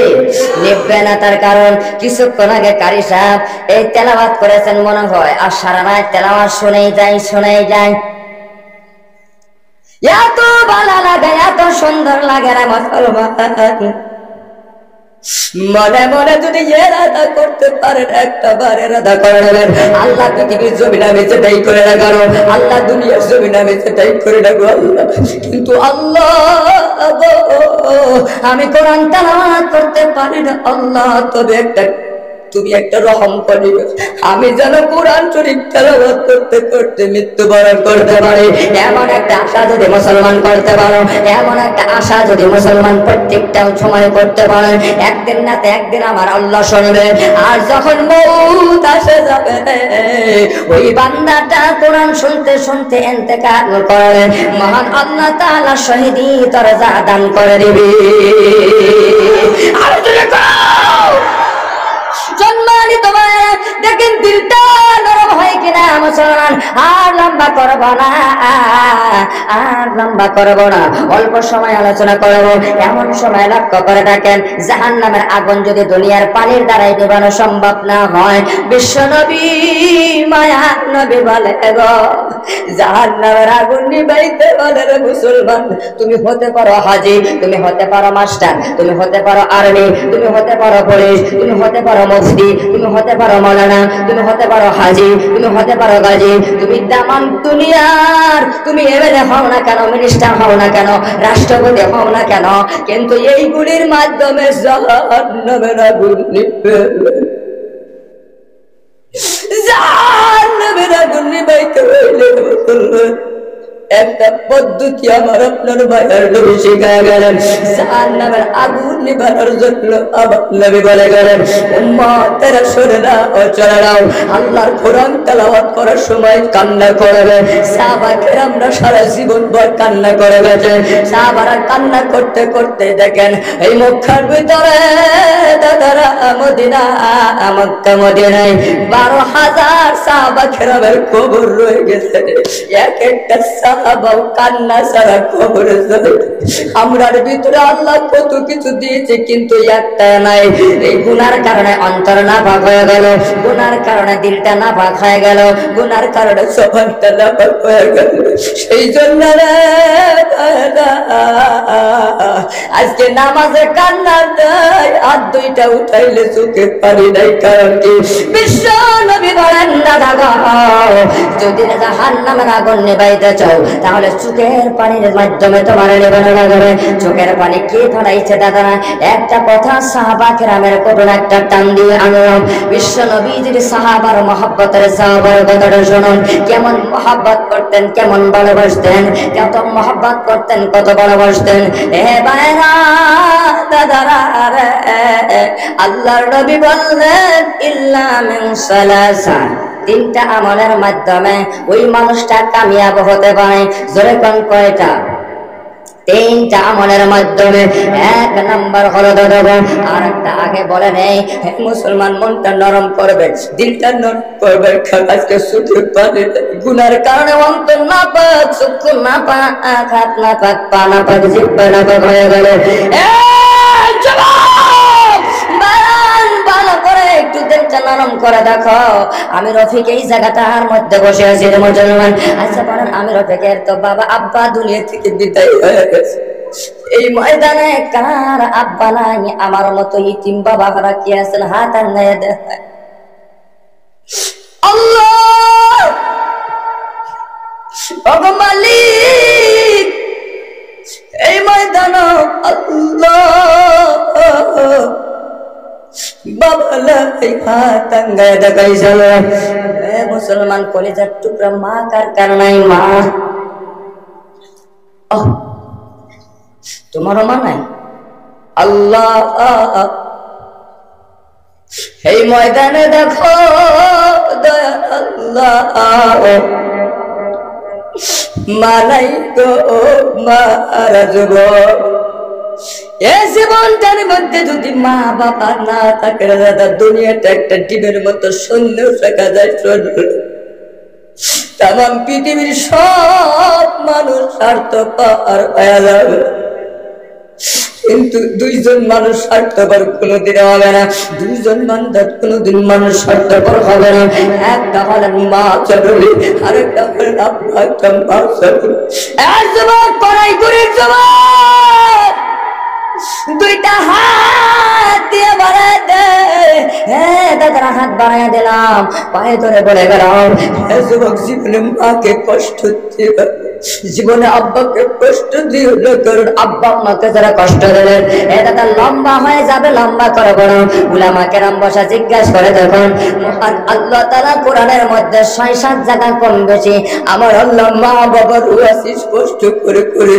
নিভবে না। তার কারণ কিছুক্ষণ আগে কারি সাহেব এই তেলাওয়াত করেছেন মনে হয়, আর সারা রাত তেলাওয়াত শুনেই যায়, শুনেই যায়। এত ভালো লাগে, এত সুন্দর লাগে রে মুসলমান। মনে মনে যদি এরাদা করতে পারেন, একটা বার এরাদা করে নেবেন, আল্লাহ পৃথিবীর জমিন আমি সেটাই করে রাখো, আল্লাহ দুনিয়ার জমিন আমি সেটাই করে রাখো আল্লাহ। কিন্তু আল্লাহ আমি কোরআন তেলাওয়াত করতে পারি না আল্লাহ, তবে তুমি একটা রহম করি, আমি যেন কোরআন শরীফ তেলাওয়াত করতে করতে মৃত্যুবরণ করতে পারি। এমন একটা আশা যদি মুসলমান করতে পারো, এমন একটা আশা যদি মুসলমান প্রত্যেকটা সময় করতে পারে, একদিন না একদিন আমার আল্লাহ শুনবে। আর যখন মউত আসে যাবে, ওই বান্দাটা কোরআন শুনতে শুনতে ইন্তেকাল করে, মহান আল্লাহ তাআলা শহীদি দরজা দান করে দিবে। আর সম্মানিত দেখেন দিলটা নরম হয় কিনা মুসলমান। আর লম্বা করব না, আর লম্বা করব না, অল্প সময় আলোচনা করব। এমন সময় লক্ষ্য করে দেখেন, জাহান্নামের আগুন যদি দুনিয়ার পানির দ্বারাই নেভানো সম্ভব না হয়, বিশ্বনবী মায়ার নবী বলে গো জাহান্নামের আগুন নিভাইতে বলে রে মুসলমান, তুমি হতে পারো হাজি, তুমি হতে পারো মাস্টার, তুমি হতে পারো আর্মি, তুমি হতে পারো পুলিশ, তুমি হতে পারো মুফতি, তুমি হতে পারো মাওলানা, তুমি হতে পারো হাজি, তুমি হতে পারো গাজী, তুমি দামান দুনিয়ার তুমি এমএলএ হও না কেন, মিনিস্টার হও না কেন, রাষ্ট্রপতি হও না কেন, কিন্তু এইগুলির মাধ্যমে জাহান্নামের আগুন নিভবে, জাহান্নামের আগুন নিভাইতে হইলে একটা পদ্ধতি আমার আপনার ভাইয়ের নবী শিখায় গেলেন। জাহান্নামের আগুন নিভানোর জন্য আমার নবী বলে গেলেন, উম্মতেরা শুনে নাও ও চলে নাও, আল্লাহর কোরআন তেলাওয়াত করার সময় কান্না করবে। সাহাবা কেরামরা সারা জীবন ভর কান্না করে গেছে। সাহাবারা কান্না করতে করতে দেখেন এই মক্কার ভিতরে দাদারা মদিনা, মক্কা মদিনায় 12,000 সাহাবা কেরামের কবর রয়ে গেছে। এক একটা সাহাবাও কান্না ছাড়া কবরে চলে। আমরার ভিতরে আল্লাহ কত কিছু দিয়েছে, কিন্তু একটা নাই। এই গুনার কারণে অন্তর না ভাগ হয়ে গেল, গুনার কারণে দিলটা না ভাগ হয়ে গেল, গুনার কারণে সবারটা না ভাগ হয়ে গেল। সেই জন্য আজকে নামাজে কান্না দেয়, আর পানিটা উঠাইলে চোখে পানি নাই, কারণ কি? বিশ্ব নবী বলেন দাদা গো, যদি জাহান্নামের আগুন নিভাইতে চাও তাহলে চোখের পানির মাধ্যমে তোমার নিবানো লাগবে। চোখের পানি কে ফাটাইছে দাদা? একটা কথা সাহাবা কেরামের করুন একটা টান দিয়ে আনলাম। বিশ্ব নবীজির সাহাবার মহব্বতের সাহাবার কথাটা শুনুন, কেমন মহব্বত করতেন, কেমন ভালোবাসতেন, কত মহব্বত করতেন, কত ভালোবাসতেন। এ ভাইরা দাদারা রে, আল্লাহর নবী বললেন ইল্লা মিন সালাসা, তিনটা আমলের মাধ্যমে ওই মানুষটা কামিয়াব হতে পারে। জোরে কোন কয়টা? তিনটা আমলের মাধ্যমে। এক নাম্বার হলো দাদা, আর একটা আগে বলে নেই, মুসলমান মনটা নরম করবে, দিলটা নরম করবে। আজকে সুখে পানি গুনার কারণে অন্তর না পাক, চক্ষু না পাক, হাত না পাক, পা না পাক, জিহ্বা না পাক হয়ে গেল। ভালো করে একটু দিলটা নরম করে দেখো। আমি রফিক এই জায়গাটার মধ্যে বসে আছি রে মুসলমান। আচ্ছা বলেন, আমি রফিকের তো বাবা আব্বা দুনিয়া থেকে বিদায় হয়ে গেছে। এই ময়দানে কার আব্বা নাই? আমার মতো ইতিম বাবা হারা কি আছেন? হাত আন্নায় দেখায়। আল্লাহ ওগো মালিক, এই ময়দান আল্লাহ মুসলমান কলিজার টুকরা মা কার কার নাই? মা তোমারও মা নাই? আল্লাহ এই ময়দানে দেখো আল্লাহ, মা নাই গো, মারা যাব। এই জীবনটার মধ্যে যদি মা বাবা না থাকে দাদা, দুনিয়াটা একটা ডিমের মতো শূন্য থাকা যায়। তাম পৃথিবীর সব মানুষ স্বার্থপর হয়ে যাবে, কিন্তু দুইজন মানুষ স্বার্থপর কোনোদিন হবে না। দুইজন বান্ধব কোনোদিন মানুষ স্বার্থপর হবে না। একটা হলেন মা জরুরি, আরেকটা হলেন আব্বা, একটা মা জরুরি। এক যুবক কড়াই করে যুবক দুইটা হাত দিয়ে বাড়ায় দে। হ্যাঁ দাদারা হাত বাড়ায় দিলাম, পায়ে ধরে বলে গেলাম, যুবক জীবনে মাকে কষ্ট দিবে, জীবনে আব্বাকে কষ্ট দিও না, কারণ আব্বা আম্মাকে যারা কষ্ট দিলেন এ দাদা লম্বা হয়ে যাবে, লম্বা করে বড়। উলামা কেরাম বসা জিজ্ঞাসা করে দেখুন, আল্লাহ তাআলা কোরআনের মধ্যে ৬-৭ জায়গা কম বেশি আমার আল্লাহ মা বাবার ওয়াসি স্পষ্ট করে করে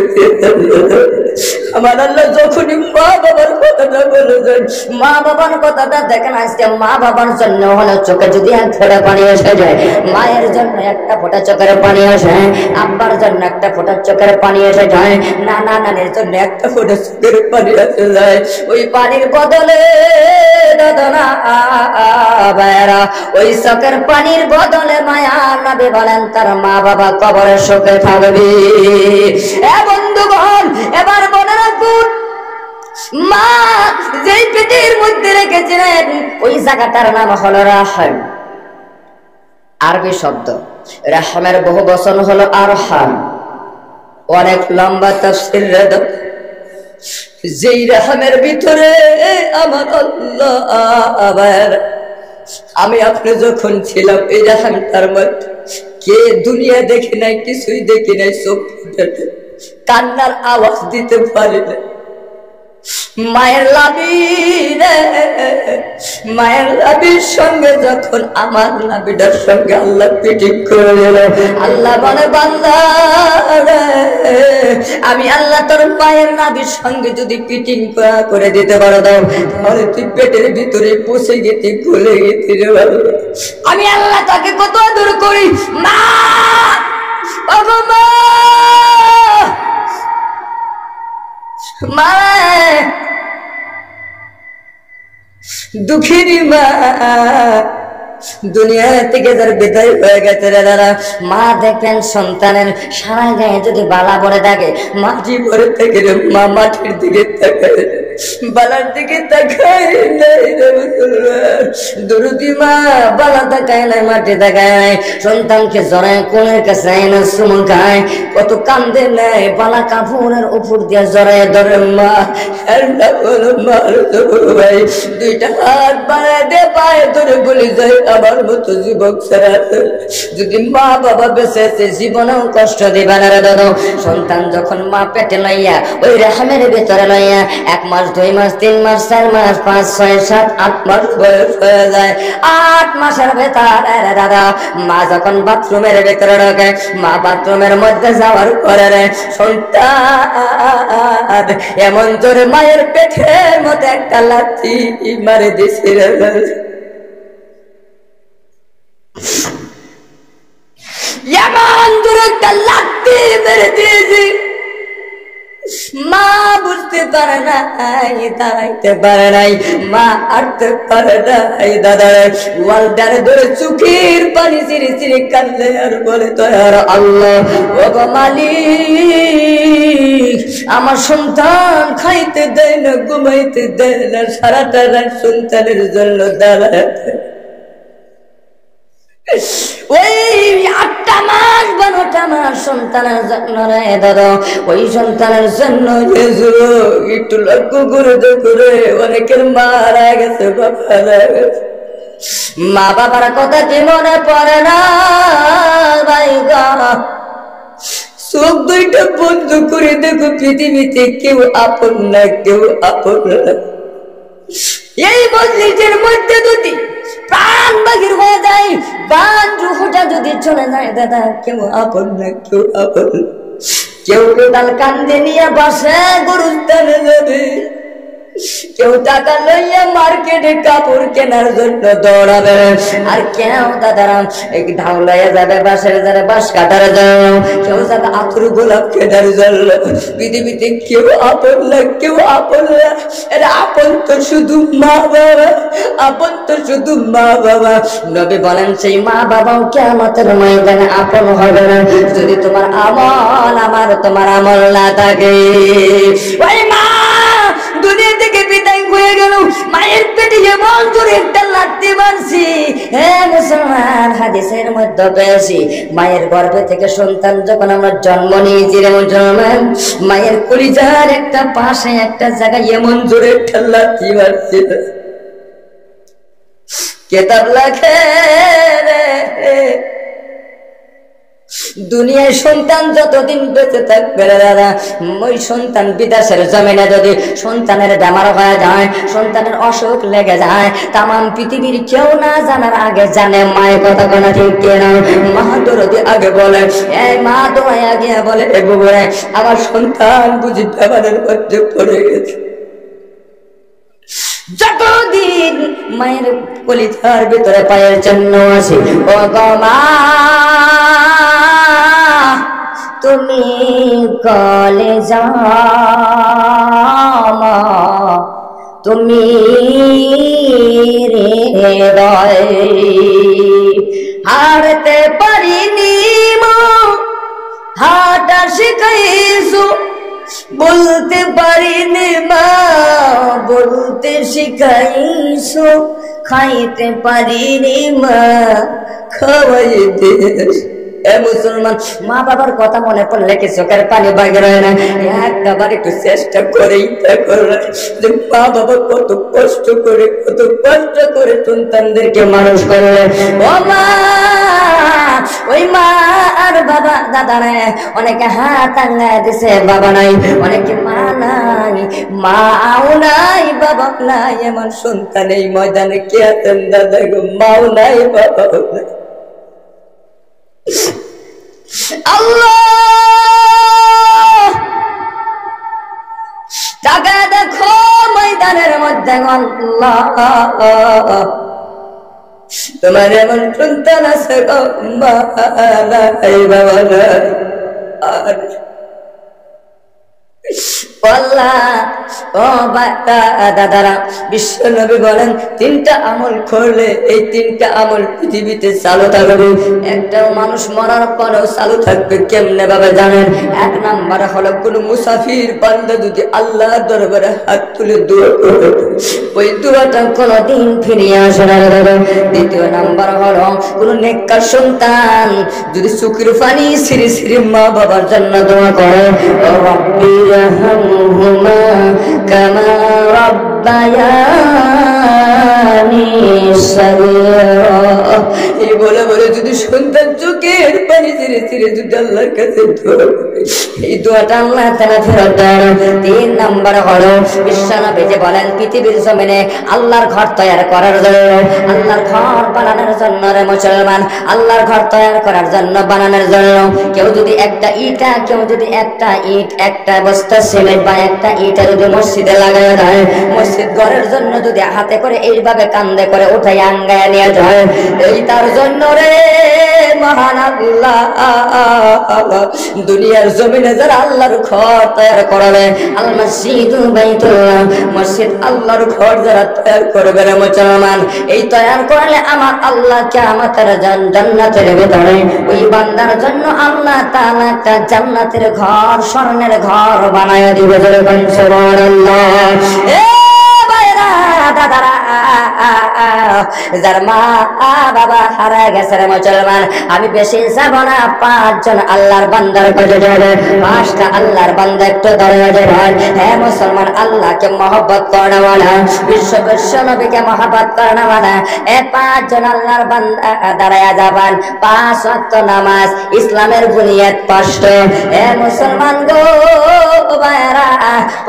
আমার আল্লাহ যখনই মা বাবার কথাটা বলেছেন, মা বাবার কথাটা দেখেন। আজকে মা বাবার জন্য হলো চোখে যদি এক ফোঁটা পানি এসে যায়, মায়ের জন্য একটা ফোঁটা চোখের পানি আসে, আব্বার জন্য একটা ফোঁটা চোখের পানি এসে যায়, নানা নানির জন্য একটা ফোঁটা চোখের পানি এসে যায়। ওই পানির বদলে দাদা ভাইরা, ওই চোখের পানির বদলে মায়া নবী বলেন তার মা বাবা কবরের সুখে থাকবে। এ বন্ধুগণ, এবার মনে রাখুন, মা যেই পেটের মধ্যে রেখেছিলেন ওই জায়গাটার নাম হলো রাহম। আরবি শব্দ রাহমের বহু বচন হলো আরহাম। অনেক লম্বা তাফসীর। যেই রাহমের ভিতরে আমার আল্লাহ, আমি আপনি যখন ছিলাম এই রাহমটার মধ্যে কে দুনিয়া দেখি নাই, কিছুই দেখি নাই, চোখ কান্নার আওয়াজ দিতে পারি না। মায়ের লাবি রে, মায়ের লাবির সঙ্গে যখন আমার লাবিটার সঙ্গে আল্লাহ পিটিং করে দিল, আল্লাহ বলে বান্দা রে, আমি আল্লাহ তোর মায়ের লাবির সঙ্গে যদি পিটিং করে দিতে পারো দাও, তাহলে তুই পেটের ভিতরে পচে গেতি, গলে গেতি রে বাবা। আমি আল্লাহ তাকে কত আদর করি। মা বাবা, মা মা দুঃখিনী মা, দুনিয়া থেকে যার বিদায় হয়ে গেছে রে দাদা। মা দেখবেন সন্তানের সারা গায়ে যদি বালা পড়ে থাকে, মাটি পরে থাকে রে, মা মাটির দিকে থাকে। বালার দিকে তাকাই নাই রে মুসলমান, দরদি মা বালা তাকায় নাই, মাটি তাকায় নাই, সন্তানকে জড়ায় কোলের কাছে আইনা চুমু খায়, কত কান্দে নাই, বালা কাপড়ের উপর দিয়ে জড়ায় ধরে মা, ভাই দুইটা হাত বাড়ায় দে, পায়ে ধরে বলি যাই আমার মতো যুবক ছাড়া যদি মা বাবা বেঁচে আছে জীবনেও কষ্ট দিবে না রে দাদা। সন্তান যখন মা পেটে লইয়া ওই রেহামের ভিতরে লইয়া 1 মাস 2 মাস 3 মাস 4 মাস 5 6 7 8 মাস বয়স হয়ে যায়, 8 মাসের ভেতরে রে দাদা মা যখন বাথরুমের ভিতরে ঢোকে, মা বাথরুমের মধ্যে যাওয়ার পরে রে সন্তান এমন জোরে মায়ের পেটের মধ্যে একটা লাথি মারে দিছে রে, এমন জোরে একটা লাথি মেরে দিয়েছি, মা বুঝতে পারে নাই, দাঁড়াইতে পারে নাই, মা হাঁটতে পারে নাই, দাদা ওয়ালটারে ধরে চোখের পানি চিরি চিরি কাঁদলে আর বলে তো আল্লাহ ও গো মালিক, আমার সন্তান খাইতে দেয় না, ঘুমাইতে দেয় না, সারাটা রাত সন্তানের জন্য দাঁড়ায়, ওই 8টা মাস 12টা মাস সন্তানের জন্য রে দাদা, ওই সন্তানের জন্য একটু লক্ষ্য করে দেখে অনেকের মারা গেছে, বাবা মা বাবার কথা কি মনে পড়ে না ভাই গা, চোখ দুইটা বন্ধ করে দেখো পৃথিবীতে কেউ আপন না, কেউ আপন না। এই মজলিসের মধ্যে যদি প্রাণ বাহির হয়ে যায়, বান রুহটা যদি চলে যায় দাদা, কেউ আপন না, কেউ আপন না। কেউ কোদাল কান্দে নিয়ে বাসে গরুস্থানে যাবে, কেউ টাকা লইয়া মার্কেটে কাপড় কেনার জন্য দৌড়াবে, আর কেউ দাদারা ঢাউ লইয়া যাবে বাসের যারা বাস কাটার জন্য, কেউ যাবে আতর গোলাপ কেনার জন্য। পৃথিবীতে কেউ আপন না, কেউ আপন না, এরা আপন তো শুধু মা বাবা, আপন তো শুধু মা বাবা। নবী বলেন সেই মা বাবাও কিয়ামতের ময়দানে আপন হবে না যদি তোমার আমল আমার তোমার আমল না থাকে। ওই মা দুনিয়া থেকে বিদায় হয়ে গেল, মায়ের পেটে এমন জোরে একটা লাথি মারছি, হে মুসলমান হাদিসের মধ্যে পেয়েছি, মায়ের গর্ভে থেকে সন্তান যখন আমরা জন্ম নিয়েছি রে মুসলমান, মায়ের কলিজার একটা পাশে একটা জায়গায় এমন জোরে একটা লাথি মারছি, কেতাব লেখে রে দুনিয়ায় সন্তান যতদিন বেঁচে থাকবে দাদা, ওই সন্তান বিদেশের জমিনে যদি সন্তানের বেমার হয়ে যায়, সন্তানের অসুখ লেগে যায়, তাম পৃথিবীর কেউ না জানার আগে জানে মায়ের কথা কোনো ঠিক কিনা। মা দরদি আগে বলে, এই মা দোয়াই আগে বলে, এ বুবুরে আমার সন্তান বুঝি বেমারের মধ্যে পড়ে গেছে। যতদিন মায়ের কলিজার ভিতরে পায়ের জন্য আছে, ও গো মা তুমি কলেজা তুমি হৃদয়, হারতে পারিনি মা হাঁটা শিখাইছো, বলতে পারিনি মা বলতে শিখাইছো, খাইতে পারিনি মা খাওয়াইতে। এ মুসলমান, মা বাবার কথা মনে পড়লে কি চোখের পানি বাইরে হয় না? একবার একটু চেষ্টা করেই দেখো যে মা বাবা কত কষ্ট করে সন্তানদেরকে মানুষ করলে। ও মা, ওই মা আর বাবা দাদারা অনেকে হাত আঙ্গায় দিছে, বাবা নাই, অনেকে মা নাই, মাও নাই, বাবা নাই, এমন সন্তান এই ময়দানে কে আছেন দাদা গো? মাও নাই, বাবাও নাই। আল্লাহ টাকা দেখো ময়দানের মধ্যে, আল্লাহ তোমার এমন সন্তান আছে গো, মা নাই, বাবা নাই, আর আল্লাহ, ও দাদারা, বিশ্ব নবী বলেন তিনটা আমল করলে এই তিনটা আমল পৃথিবীতে চালু থাকবে, একটাও মানুষ মরার পরেও চালু থাকবে। কেমনে ভাবে জানেন? এক নাম্বার হলো কোন মুসাফির বান্দা যদি আল্লাহর দরবারে হাত তুলে দোয়া করে, ওই দোয়াটা কোনদিন ফিরিয়ে আসে না। দ্বিতীয় নাম্বার হলো কোন নেককার সন্তান যদি চোখের পানি সিঁড়ি সিঁড়ি মা বাবার জন্য দোয়া করে, রব্বি রহমহুমা কামা রব্বায়ানি সগীরা, এই বলে বলে যদি সন্তান চোখের পানি সিঁড়ি সিঁড়ি যদি আল্লাহর কাছে দোয়া করে, এই দোয়াটা আল্লাহ তাআলা ফেরত দেন। তিন নাম্বার হলো বিশ্বনবী যে বলেন পৃথিবীর জমিনে আল্লাহর ঘর তৈরি করার জন্য, আল্লাহর ঘর বানানোর জন্য রে মুসলমান, আল্লাহর ঘর তৈরি করার জন্য বানানোর জন্য কেউ যদি একটা ইট একটা বস্তা সিমেন্ট বা একটা ইটা যদি মসজিদে লাগায় দেয়, মসজিদ ঘরের জন্য যদি হাতে করে এইভাবে কান্দে করে উঠাই আঙ্গায় নিয়ে যায়, এই তার জন্য রে মহান আল্লাহ দুনিয়ার জমিনে যারা আল্লাহর ঘর তৈরি করবে, আল মসজিদু বাইতুল্লাহ, মসজিদ আল্লাহর ঘর যারা তৈরি করবে রে মুসলমান, এই তৈরি করলে আমার আল্লাহ কিয়ামতের জান্নাতের ভিতরে ওই বান্দার জন্য আল্লাহ তাআলা একটা জান্নাতের ঘর, স্বর্ণের ঘর বানায় দিবে। সুবহানাল্লাহ। এ ভাইরা দাদারা, যার মা বাবা হারায় গেছে রে মুসলমান, আমি বেশি যাব না, 5 জন আল্লাহর বান্দার কাছে যাবে। 5টা আল্লাহর বান্দা একটু দাঁড়িয়ে যাবেন। হে মুসলমান, আল্লাহকে মহব্বত করেনা, বিশ্ব নবীকে মহব্বত করেনা, এ 5 জন আল্লাহর বান্দা দাঁড়িয়ে যাবেন। 5 ওয়াক্ত নামাজ ইসলামের বুনিয়াদ 5টা। হে মুসলমান গো ভাইরা,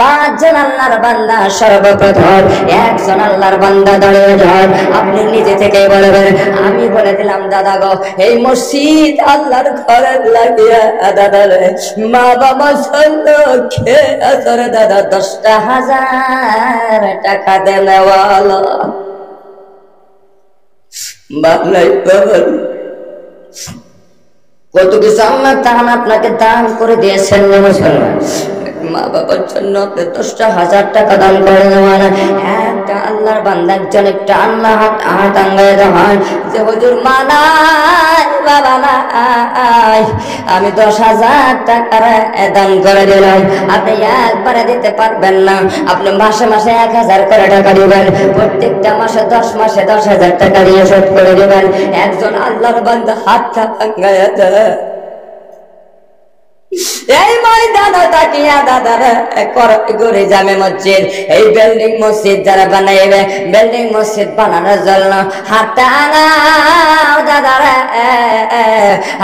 5 জন আল্লাহর বান্দা সর্বপ্রথম 1 জন আল্লাহর বান্দা দাঁড়িয়ে যান। আপনি নিজে থেকে বলবেন, আমি বলে দিলাম দাদা গো, এই মসজিদ আল্লাহর ঘরে লাগিয়া দাদা রে মা বাবা খেয়ে আসরে দাদা 10,000 টাকা দেওয়ালা বাংলায় কত কিছু আল্লাহ তাআলা আপনাকে দান করে দিয়েছেন মুসলমান। মা বাবার জন্য আপনি 10,000 টাকা দান করে দেওয়ান। একটা আল্লাহর বান্দা একজন একটা আল্লাহ হাত আঙ্গায় দেওয়ান যে হুজুর মা নাই বাবা নাই, আমি 10,000 টাকা দান করে দিলাম। আপনি একবারে দিতে পারবেন না, আপনি মাসে মাসে 1,000 করে টাকা দিবেন, প্রত্যেকটা মাসে 10 মাসে 10,000 টাকা দিয়ে শোধ করে দিবেন। একজন আল্লাহর বান্দা হাতটা আঙ্গায় দেয়। এই ময়দানে তাকিয়া দাদারা করে জামে মসজিদ, এই বিল্ডিং মসজিদ যারা বানাইবে, বিল্ডিং মসজিদ বানানোর জন্য হাতটা আনাও দাদারা।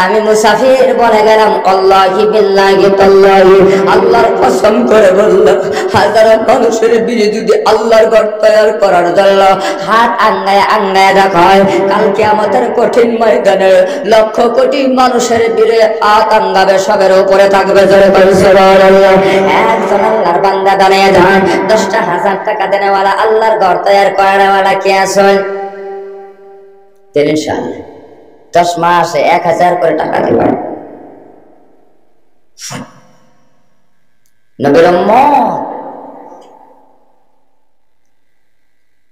আমি মুসাফির বলে গেলাম, আল্লাহি বিল্লাহি তাল্লাহি, আল্লাহর কসম করে বললাম, হাজারো মানুষের বিয়ে যদি আল্লাহর ঘর তৈরি করার জন্য হাত আঙ্গায় আঙ্গায় রাখা হয়, কাল কিয়ামতের কঠিন ময়দানে লক্ষ কোটি মানুষের বিয়ে হাত আঙ্গাবে, সবের উপরে থাকবে। একজন আল্লাহর বান্দা দাঁড়িয়ে যান, 10,000 টাকা দেনেওয়ালা আল্লাহর ঘর তৈরি করানেওয়ালা কে আছেন? 3 সাল 10 মাসে 1,000 করে টাকা দিবেন। নবীর উম্মত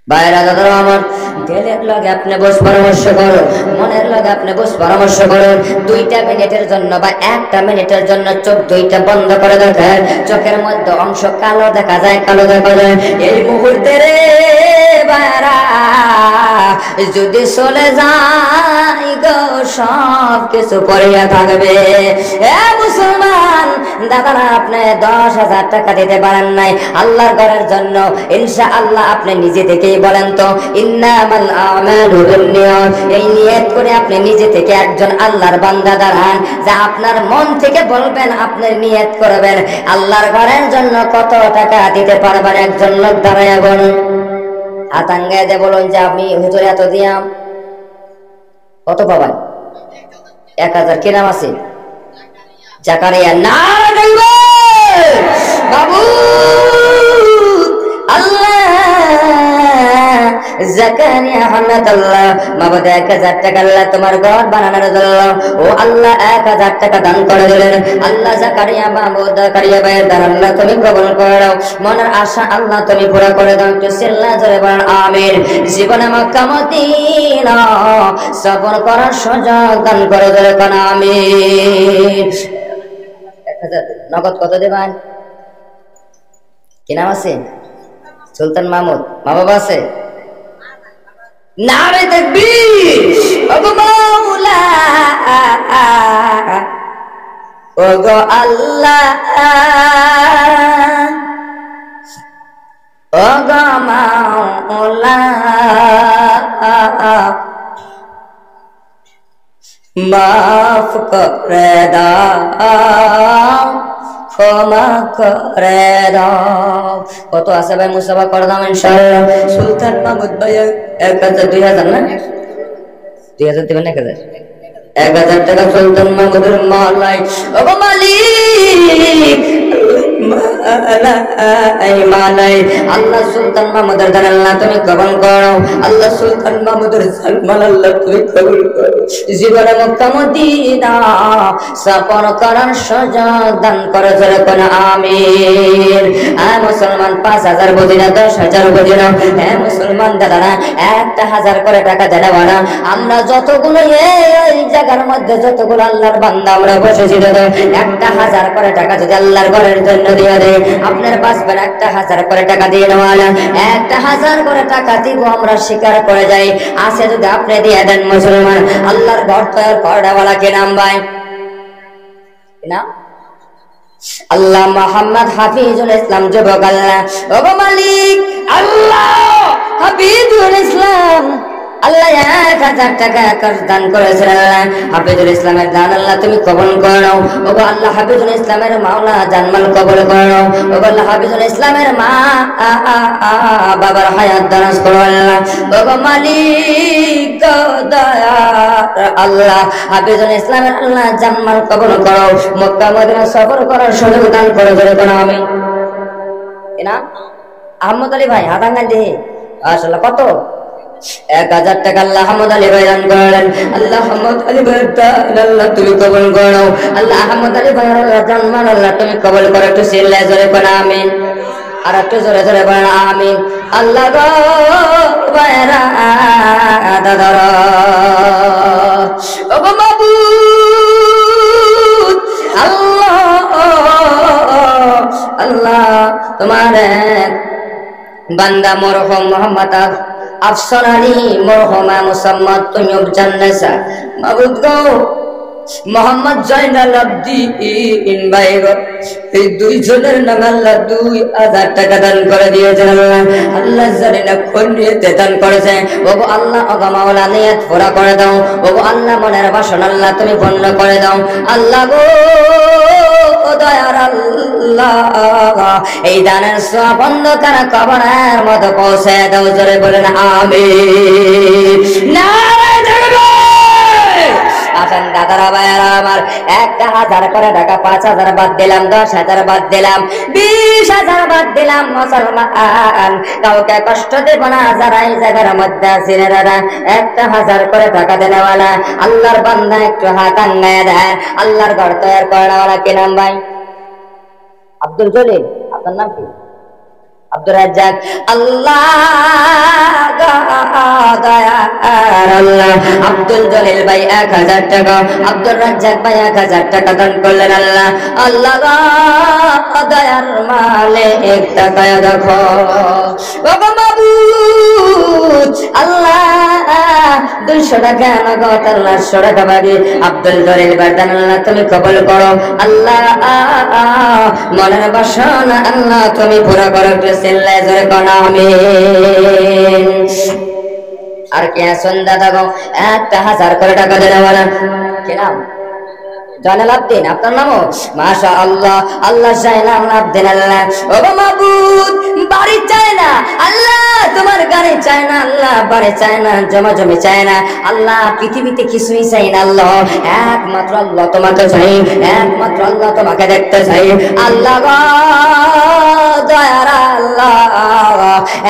বাইরা দাদা আমার, দিলের লগে আপনি বস পরামর্শ করুন, মনের লগে আপনি বস পরামর্শ করুন। 2 মিনিটের জন্য বা 1 মিনিটের জন্য চোখ 2টা বন্ধ করে দেখেন, চোখের মধ্যে অংশ কালো দেখা যায়, কালো দেখা যায়। এই মুহূর্তে রে বাইরা যদি চলে যায় গো, সব কিছু পড়িয়া থাকবে। এ মুসলমান দাদারা, আপনি 10,000 টাকা দিতে পারেন নাই আল্লাহর ঘরের জন্য, ইনশাআল্লাহ আপনি নিজে থেকেই বলেন তো, ইন্নামাল আমালু বিন্নিয়াত, এই নিয়ত করে আপনি নিজে থেকে একজন আল্লাহর বান্দা দাঁড়ান, যা আপনার মন থেকে বলবেন, আপনি নিয়ত করবেন আল্লাহর ঘরের জন্য কত টাকা দিতে পারবেন। একজন লোক দাঁড়ায় বলুন, হাত আঙ্গায় দিয়ে বলুন যে আমি হুজুর এত দিয়াম, কত পাবেন? 1,000। কি নাম আছে? জাকারিয়া। না বাবু, আল্লাহ জাকারিয়া আহমেদুল্লাহ মাবুদ 1000 টাকা আল্লাহ তোমার ঘর বানানোর জন্য ও আল্লাহ 1000 টাকা দান করে দিলেন আল্লাহ জাকারিয়া মাবুদ জাকারিয়া ভাইয়ের দান আল্লাহ তুমি কবুল করে নাও মনের আশা আল্লাহ তুমি পুরো করে দাও একটু চিল্লায় জোরে বলেন আমিন জীবনে মক্কা মদিনা সফর করার সুযোগ দান করে দিলে কোন আমিন 1000 নগদ কত দেবেন কি নাম আছে সুলতান মাহমুদ মা বাবা আছে নারে তাকবীর ওগো মাওলা ওগো আল্লাহ ওগো মাওলা মাফ করে দাও ক্ষমা করে দাও কত আছে ভাই মুসাফা করে দাও ইনশাআল্লাহ সুলতান মাহমুদ ভাই 1000 2000 না 2000 দিবেন 1000 টাকা সুলতান মাহমুদের মালাই ওগো মালিক মালাই আল্লাহ সুলতান মাহমুদের দান আল্লাহ তুমি কবুল করো আল্লাহ সুলতান মাহমুদের সালমান আল্লাহ তুমি কবুল করো জীবনে মক্কা মদিনা সফর করার সুযোগ দান করো জোরে কোন আমিন মুসলমান 5000 বুঝি না 10000 বুঝি না মুসলমান দাদারা 1000 করে টাকা দেওয়া না আমরা যতগুলো এই জায়গার মধ্যে যতগুলো আল্লাহর বান্দা আমরা বসেছি দাদা 1000 করে টাকা যদি আল্লাহর ঘরের জন্য দিয়ে দেয় আপনার বাঁচবেন 1000 করে টাকা দিয়ে নেওয়া 1000 করে টাকা দিব আমরা স্বীকার করে যাই আছে যদি আপনি দিয়ে দেন মুসলমান আল্লাহর ঘর তৈরি করাওয়ালা কে নাম ভাই কি নাম আল্লাহ মোহাম্মদ হাফিজুল ইসলাম যুবক আল্লাহ ওগো মালিক আল্লাহ হাফিজুল ইসলাম আল্লাহ 1000 টাকা দান করেছেন আল্লাহ হাফিজুল ইসলামের দান আল্লাহ তুমি কবুল করো ওগো আল্লাহ হাফিজুল ইসলামের মাওলা জানমাল কবুল করো ওগো আল্লাহ হাফিজুল ইসলামের মা বাবার হায়াত দারাজ করো আল্লাহ ওগো মালিক দয়ার আল্লাহ হাফিজুল ইসলামের আল্লাহ জানমাল কবুল করো মক্কা মদিনা সফর করার সুযোগ দান করে জোরে কোন আমিন না আহমদ আলী ভাই হাতাঙ্গা দেহে মাশাআল্লাহ কত 1000 টাকা আল্লাহ আহমদ আলী ভাই দান করলেন আল্লাহ আহমদ আলী ভাই আল্লাহ তুমি কবুল করো আল্লাহ আহমদ আলী ভাই জানমাল আল্লাহ তুমি কবুল করো একটু চিল্লায় জোরে কোন আমিন আর একটু জোরে জোরে বলেন আমিন আল্লাহ গো ভাইরা দাদারা ওগো মাবুদ আল্লাহ আল্লাহ তোমার বান্দা মরহুম মোহাম্মদ আফসার আলী মরহুমা মুসাম্মদ তুইয়ুব জান্নাসা মাবুদ গো মোহাম্মদ জয়নাল আব্দিন ভাই গো এই দুইজনের নাম আল্লাহ 2000 টাকা দান করে দিয়েছেন আল্লাহ আল্লাহ জানে না কোন নিয়তে দান করেছে ওগো আল্লাহ ওগো মাওলা নিয়ত পুরা করে দাও ওগো আল্লাহ মনের বাসনা আল্লাহ তুমি পূর্ণ করে দাও আল্লাহ গো দয়ার আল্লাহ এই দানের সওয়াব অন্ধকার কবরের মধ্যে পৌঁছে দাও জোরে বলেন আমিন নারে তাকবীর আসেন দাদারা ভাইয়ারা আমার 1000 করে টাকা 5000 বাদ দিলাম 10000 বাদ দিলাম 20000 বাদ দিলাম মুসলমান কাউকে কষ্ট দেব না যারা এই জায়গার মধ্যে আছেন দাদা 1000 করে টাকা দেওয়ালা আল্লাহর বান্দা একটু হাত আঙ্গায় দেয় আল্লাহর ঘর তৈরি করাওয়ালা কি নাম ভাই আব্দুল জলিল আপনার নাম কি আব্দুর রাজ্জাক আল্লাহ আল্লাহ আব্দুল জলিল ভাই 1000 টাকা আব্দুর রাজ্জাক ভাই 1000 টাকা দান করলেন আল্লাহ আল্লাহ দয়ার মালিক তাকায়া দেখো ওগো মাবুদ আল্লাহ 200 টাকা নগদ আল্লাহ 100 টাকা বাকি আব্দুল জলিল ভাই দান আল্লাহ তুমি কবুল করো আল্লাহ মনের বাসনা আল্লাহ তুমি পুরা করো চিল্লায় জোরে কোন আমিন আর কে আছেন দাদা গো 1000 করে টাকা দেওয়ালা কি নাম জয়নাল আব্দিন আপনার নামও মাশাআল্লাহ আল্লাহ জয়নাল আব্দিন আল্লাহ ওগো মাবুদ বাড়ি চাই না আল্লাহ তোমার গাড়ি চায় না আল্লাহ, বাড়ি চায় না, জমা জমি চায় না আল্লাহ, পৃথিবীতে কিছুই চাই না আল্লাহ, একমাত্র আল্লাহ তোমাকে চাই, একমাত্র আল্লাহ তোমাকে দেখতে চাই আল্লাহ গো দয়ার আল্লাহ,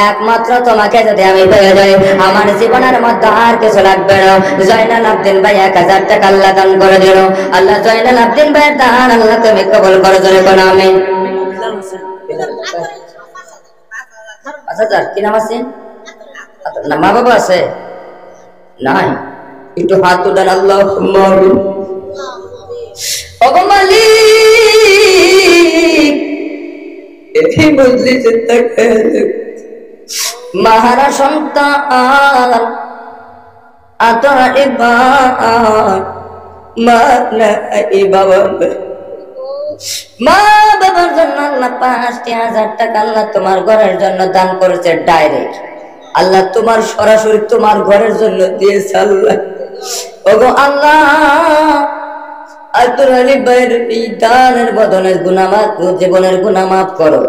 একমাত্র তোমাকে যদি আমি পেয়ে যাই আমার জীবনের মধ্যে আর কিছু লাগবে না। জয়নাল আব্দিন ভাই 1000 টাকা আল্লাহ দান করে দিল। আল্লাহ জয়নাল আব্দিন ভাই দান আল্লাহ তুমি কবুল করে জোরে কোন আমিন। 5000 কি নাম আছে না? মা বাবা আছে নাই? একটু হাত উঠান আল্লাহ মাহারা সন্তান আতর মা বাবার জন্য আল্লাহ 5000 টাকা আল্লাহ তোমার ঘরের জন্য দান করেছে ডাইরেক্ট আল্লাহ, তোমার সরাসরি তোমার ঘরের জন্য দিয়েছে আল্লাহ। ওগো আল্লাহ আব্দুল আলী ভাইয়ের এই দানের বদলে জীবনের গুনাহ মাফ করো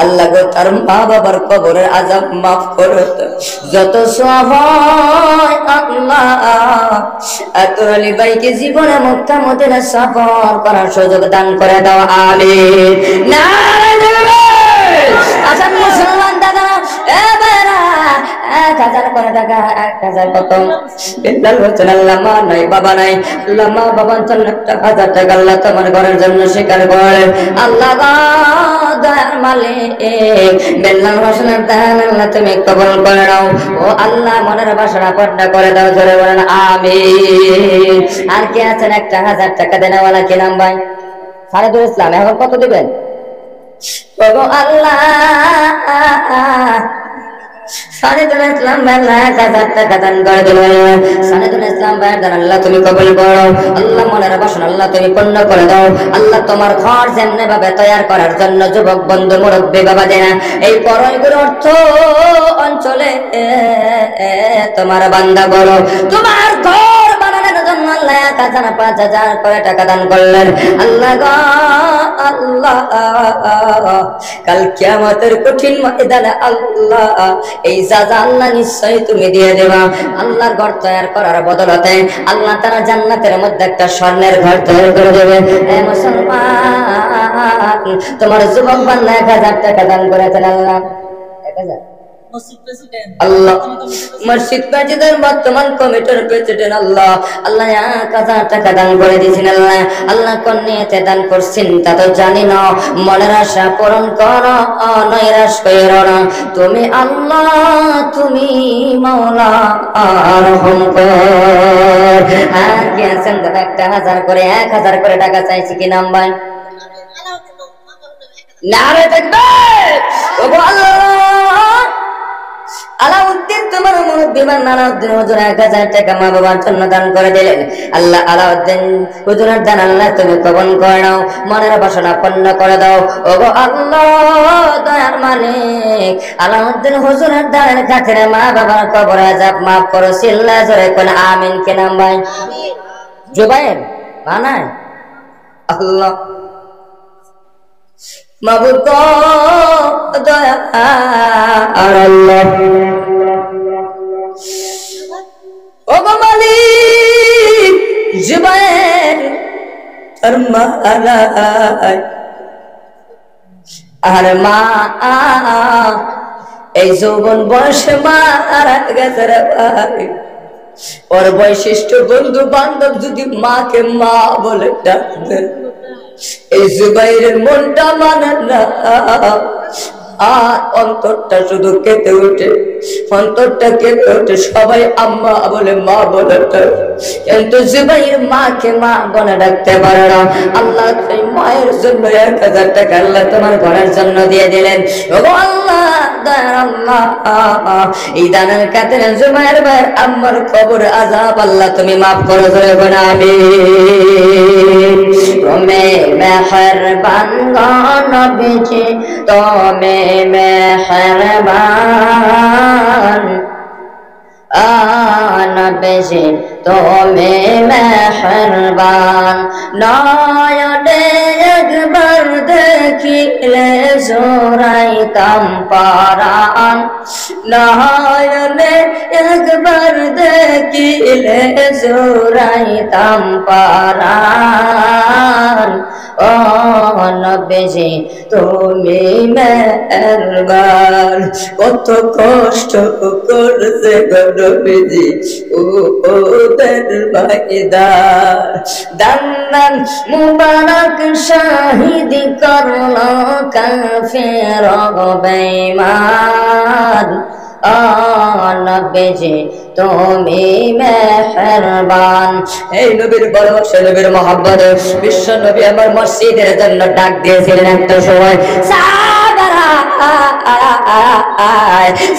আল্লাহ গো, তার মা বাবার কবরের আযাব মাফ করো, যত সওয়াব হয় আল্লাহ আব্দুল আলী ভাইকে জীবনে মক্কা মদিনা সফর করার সুযোগ দান করে দাও আমিন। নারায়ণ আচ্ছা মুসলমান দাদা এ ভাইরা 1000 করে টাকা 1000 কত বিল্লাল হোসেন আল্লাহ মা নাই বাবা নাই আল্লাহ, মা বাবার জন্য 1000 টাকা আল্লাহ তোমার ঘরের জন্য স্বীকার করে আল্লাহ দয়ার মালিক বিল্লাল হোসেনের দান আল্লাহ তুমি কবুল করে নাও। ও আল্লাহ মনের বাসনা পূর্ণ করে দাও, জোরে বলেন আমিন। আর কে আছেন 1000 টাকা দেনেওয়ালা? কি নাম ভাই? ফারিদুল ইসলাম। এখন কত দিবেন? ওগো আল্লাহ সানিদুল ইসলাম ভাই 1000 টাকা দান করে দিল। সানিদুল ইসলাম ভাই দান আল্লাহ তুমি কবুল করো আল্লাহ, মনের বাসনা আল্লাহ তুমি পূর্ণ করে দাও আল্লাহ। তোমার ঘর যেমনি ভাবে তৈরি করার জন্য যুবক বন্ধু মুরব্বী বাবা দেনা এই পরগুলো অর্থ অঞ্চলে তোমার বান্দা বড়, তোমার ঘর বানানোর জন্য আল্লাহ 1000 5000 করে টাকা দান করলেন আল্লাহ গো আল্লাহ। কাল কিয়ামতের কঠিন ময়দানে আল্লাহ এই সাজা আল্লাহ নিশ্চয় তুমি দিয়ে দেবা আল্লাহর ঘর তৈরি করার বদলতে আল্লাহ তারা জান্নাতের মধ্যে একটা স্বর্ণের ঘর তৈরি করে দেবে। মুসলমান তোমার যুবক বান্দা 1000 টাকা দান করেছেন আল্লাহ, 1000 আল্লাহ মসজিদ প্রেসিডেন্ট বর্তমান কমিটির প্রেসিডেন্ট আল্লাহ আল্লাহ 1000 টাকা দান করে দিয়েছেন আল্লাহ। আল্লাহ কোন নিয়তে দান করছেন তা তো জানি না, মনের আশা পূরণ করো নৈরাশ কইরো না, তুমি আল্লাহ তুমি মাওলা রহম কর। আর কি আছেন দাদা 1000 করে 1000 করে টাকা চাইছি, কি নাম ভাই? নারে তাকবীর। ওগো আল্লাহ আলাউদ্দিন তোমার মুরব্বী আলাউদ্দিন হুজুর 1000 টাকা মা বাবার জন্য দান করে দিলেন আল্লাহ। আলাউদ্দিন হুজুরের দান আল্লাহ তুমি কবুল করে নাও, মনের বাসনা পূর্ণ করে দাও ওগো আল্লাহ দয়ার মালিক। আলাউদ্দিন হুজুরের দানের খাতিরে মা বাবার কবরের আযাব মাফ করো, চিল্লা জোরে কোন আমিন। কি নাম ভাই? আমিন। জুবাইর মানায় আল্লাহ মাবুদ দয়া আর আল্লাহ ওগো মালিক জুবাইর আর মা আর মা এই যৌবন বয়সে মারা গেছে রে ভাই। ওর বৈশিষ্ট্য বন্ধু বান্ধব যদি মাকে মা বলে ডাকবে, এই জুবাইরের মনটা মানে না, আর অন্তরটা শুধু কেঁদে ওঠে, অন্তরটা কেঁদে ওঠে, সবাই আম্মা বলে মা বলে কিন্তু জুবাইর মাকে মা বলে ডাকতে পারে না। আল্লাহ এই মায়ের জন্য 1000 টাকা আল্লাহ তোমার ঘরের জন্য দিয়ে দিলেন। ওগো আল্লাহ দয়ার আল্লাহ এই দানের খাতিরে জুবাইর ভাইয়ের আম্মার কবর আযাব আল্লাহ তুমি মাফ করো জোরে বলে আমিন। তুমি মেহেরবান নবীজি তুমি মেহেরবান নবীজি তুমি মেহেরবান নয়নে একবার দেখিলে জোড়াইতাম পরাণ নয়নে একবার দেখিলে জোড়াইতাম পরাণ ও নবীজি তুমি মেহেরবান কত কষ্ট করছে গো নবীজি ওদের ভাইদার দান মুবারক শাহিদ করলো কাফের বেঈমান ও নবীজি তুমি মেহেরবান। এই নবীর ভালোবাসা নবীর মহব্বতে বিশ্ব নবী আমার মসজিদের জন্য ডাক দিয়েছিলেন একটা সময়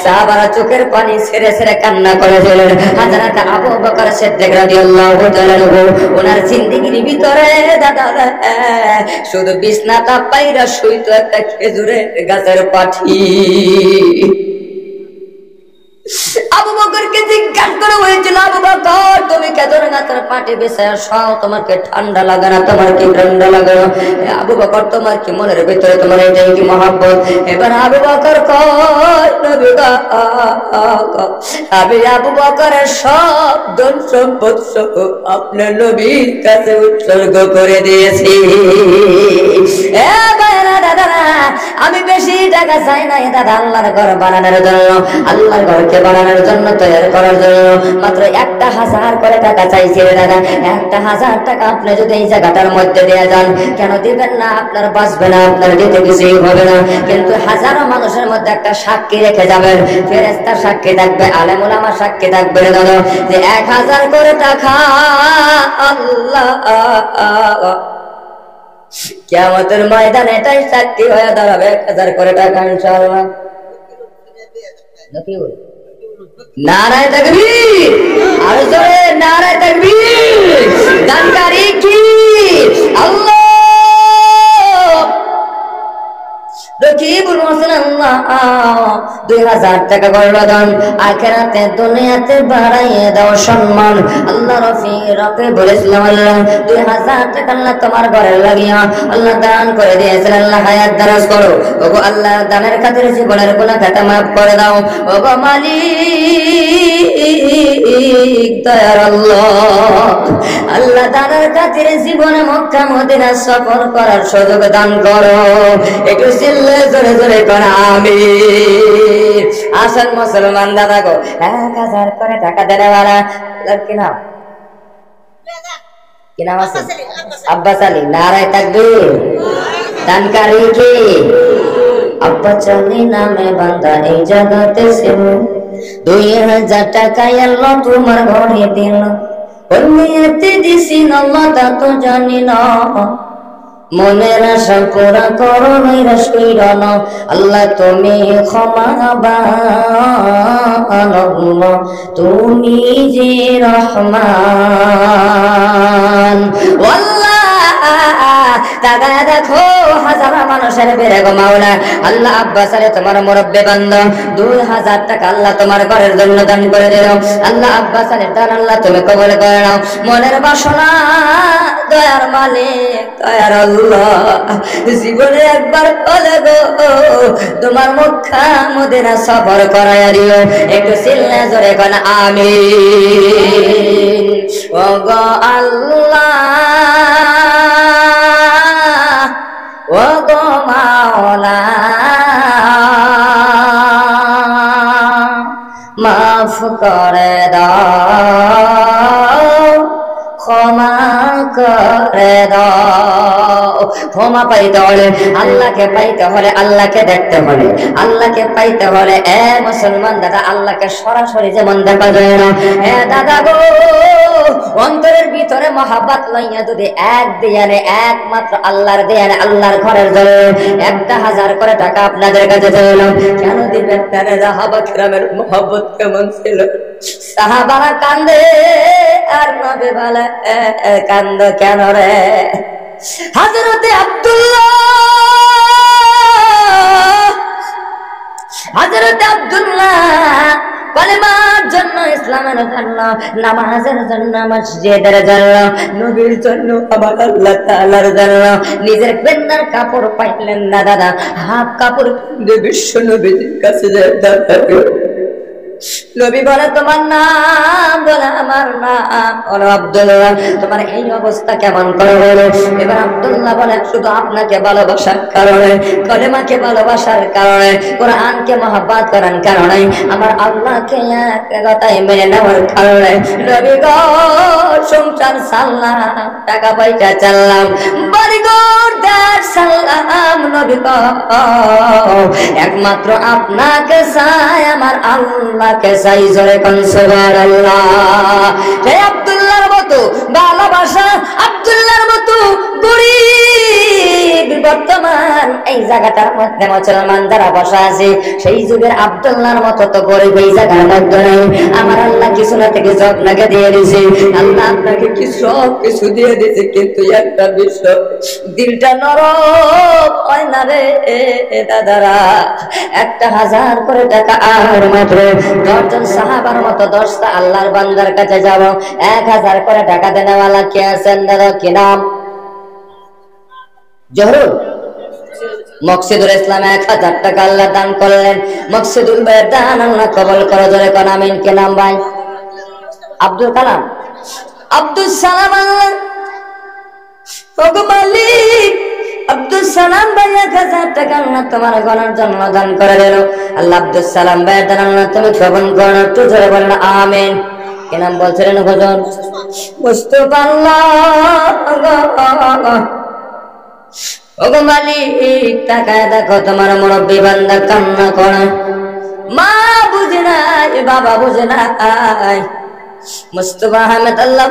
সাহাবারা চোখের পানি ছেড়ে ছেড়ে কান্না করেছিলেন। হযরত আবু বকর সিদ্দিক রাদিয়াল্লাহু তাআলা ওনার জিন্দেগির ভিতরে দাদা শুধু বিছনাটা পাইরা শুইতো একটা খেজুরের গাছের পাঠি। আবু বকরকে জিজ্ঞাসা করা হয়েছিল, আবু বকর তুমি খেজুর গাছের পাটি বিছায়া শাও, তোমার কি ঠান্ডা লাগে না? তোমার কি ঠান্ডা লাগে না? আবু বকর তোমার কি মনের ভিতরে তোমার এটাই কি মহব্বত? এবার আবু বকর কয় নবী গো আমি আবু বকরের সব ধন সম্পদ সহ আপনার নবীর কাছে উৎসর্গ করে দিয়েছি। আমি বেশি টাকা চাই না দাদা, আল্লাহর ঘর বানানোর জন্য, আল্লাহর ঘরকে বানানোর জন্য, তৈরি করার জন্য মাত্র 1000 করে টাকা চাইছি দাদা। 1000 টাকা আপনি যদি এই জায়গাটার মধ্যে দিয়ে যান, কেন দিবেন না? আপনার বাঁচবে না, আপনার দিতে কিছুই হবে না, কিন্তু হাজারো মানুষের মধ্যে একটা সাক্ষী রেখে যাবেন। ফেরেশতার সাক্ষী থাকবে, আলেম ওলামার সাক্ষী থাকবে দাদা যে 1000 করে টাকা আল্লাহ কিয়ামতের ময়দানে এটাই সাক্ষী হয়ে দাঁড়াবে। 1000 করে টাকা ইনশাআল্লাহ। নারায়ে তাকবীর, আরো জোরে নারায়ে তাকবীর। জানকারী কি আল্লাহ রকিবুল হোসেন আল্লাহ 2000 টাকা করলো দান, আখিরাতে দুনিয়াতে বাড়াইয়ে দাও সম্মান। আল্লাহ রফি বলেছিলাম আল্লাহ 2000 টাকা আল্লাহ তোমার ঘরে লাগিয়া আল্লাহ দান করে দিয়েছেন। আল্লাহ হায়াত দারাজ করো ওগো আল্লাহ, দানের খাতিরে জীবনের গুনাহ খাতা মাফ করে দাও ওগো মালিক দয়ার আল্লাহ। আল্লাহ দানের খাতিরে জীবনে মক্কা মদিনা সফর করার সুযোগ দান করো। একটু জোরে জোরে কর আমিন। আসল মুসলমান দাদা গো 1000 করে টাকা দেওয়ালা কি নাম? কি নাম আছে? আব্বাস আলী। নারায়ে তাকবীর। দানকারী কি? আব্বাস আলী নামে বান্দা এই জগতে ছিল। 2000 টাকা আল্লাহ তোমার ঘরে দিল, অন্যতে দিছি আল্লাহ তা তো জানি না। মনের আশা পুরা করো নৈরাশ কইরো না, আল্লাহ তুমি ক্ষমাবান, তুমি যে রহমান। দাদা দেখো হাজার মানুষের বেড়ে গো মাওলা। আল্লাহ আব্বাস আলী তোমার মুরব্বি বান্দা 2000 টাকা আল্লাহ তোমার ঘরের জন্য দান করে দিল। আল্লাহ আব্বাস আলীর দান আল্লাহ তুমি কবুল করে নাও। মনের বাসনা দয়ার মালিক দয়ার আল্লাহ জীবনে একবার বলে গো তোমার মক্কা মদিনা সফর করায়া দিও। একটু চিল্লা জোরে কোন আমিন। ও গো আল্লাহ ও গো মাওলা মাফ করে দাও, ক্ষমা করে দাও। ক্ষমা পাইতে হলে আল্লাহকে পাইতে হলে, আল্লাহকে দেখতে হলে, আল্লাহকে পাইতে হলে এ মুসলমান দাদা আল্লাহকে সরাসরি যেমন দেখা যায় না, এ দাদা গো অন্তরের ভিতরে মহাব্বত লইয়া যদি এক দেয়ালে একমাত্র আল্লাহর দেয়ালে আল্লাহর ঘরের জন্য 1000 করে টাকা আপনাদের কাছে চাইলাম, কেন দিবেন? সাহাবা কিরামের মহব্বত কেমন ছিল? সাহাবারা কান্দে আর নবী বলে কান্দ কেন রে? হযরতে আব্দুল্লাহ কলেমার জন্য ইসলামের জন্য, নামাজের জন্য, মসজিদের জন্য, নবীর জন্য, আমার আল্লাহ তাআলার জন্য নিজের বেন্দার কাপড় পাইলেন না দাদা, হাফ কাপড় কিনে বিশ্ব নবীর কাছে যায় দাদা। নবী বলে তোমার নাম, বলে আমার নাম, বলো আব্দুল্লাহ। তোমার এই অবস্থা কেমন করে হলো? এবার আব্দুল্লাহ বলে শুধু আপনাকে ভালোবাসার কারণে, কলেমাকে ভালোবাসার কারণে, কোরআনকে মহব্বত করার কারণে, আমার আল্লাহকে এক কথায় মেনে নেওয়ার কারণে নবী গো সংসার সাল্লাম, টাকা পয়সা চাললাম, বাড়িঘর দেশ সাল্লাম, নবী গো একমাত্র আপনাকে চাই, আমার আল্লাহকে চাই। জোরে কোন সুবহানাল্লাহ। হে আব্দুল্লাহর মতো ভালোবাসা, আব্দুল্লাহর মতো গরীব বর্তমান এই জায়গাটার মধ্যে মুসলমান যারা বসা আছে, সেই যুগের আব্দুল্লাহর মতো তো গরীব এই জায়গার মধ্যে নেই। আমার আল্লাহ কিছু না থেকে সব আপনাকে দিয়ে দিয়েছে, আল্লাহ আপনাকে কি সব কিছু দিয়ে দিয়েছে, কিন্তু একটা বিষয়, দিলটা নরম হয় না রে দাদারা। 1000 করে টাকা আর মাত্র 10 জন সাহাবার মতো 10টা আল্লাহর বান্দার কাছে যাব, 1000 করে টাকা দেনেওয়ালা কে আছেন দাদা? কি নাম? জহরুল মকসিদুল ইসলাম 1000 টাকা আল্লাহ দান করলেন। মকসিদুল ভাইয়ের দান আল্লাহ কবুল করে, জোরে কোন আমিন। কি নাম ভাই? আব্দুল কালাম, আব্দুল সালাম। আল্লাহ ওগো মালিক, আব্দুল সালাম ভাই 1000 টাকা আল্লাহ তোমার গণার জন্য দান করে দিল। আল্লাহ আব্দুল সালাম ভাইয়ের দান আল্লাহ তুমি কবুল করো, একটু জোরে বলেন আমিন। কি নাম বলছিলেন হুজুর? মুস্তাফা। আল্লাহ ওগো মালিক, তাকায় দেখো তোমার মুরব্বী বান্দা কান্না করে, মা বুঝে নাই, বাবা বুঝে নাই। মুস্তাফা আহমেদ আল্লাহ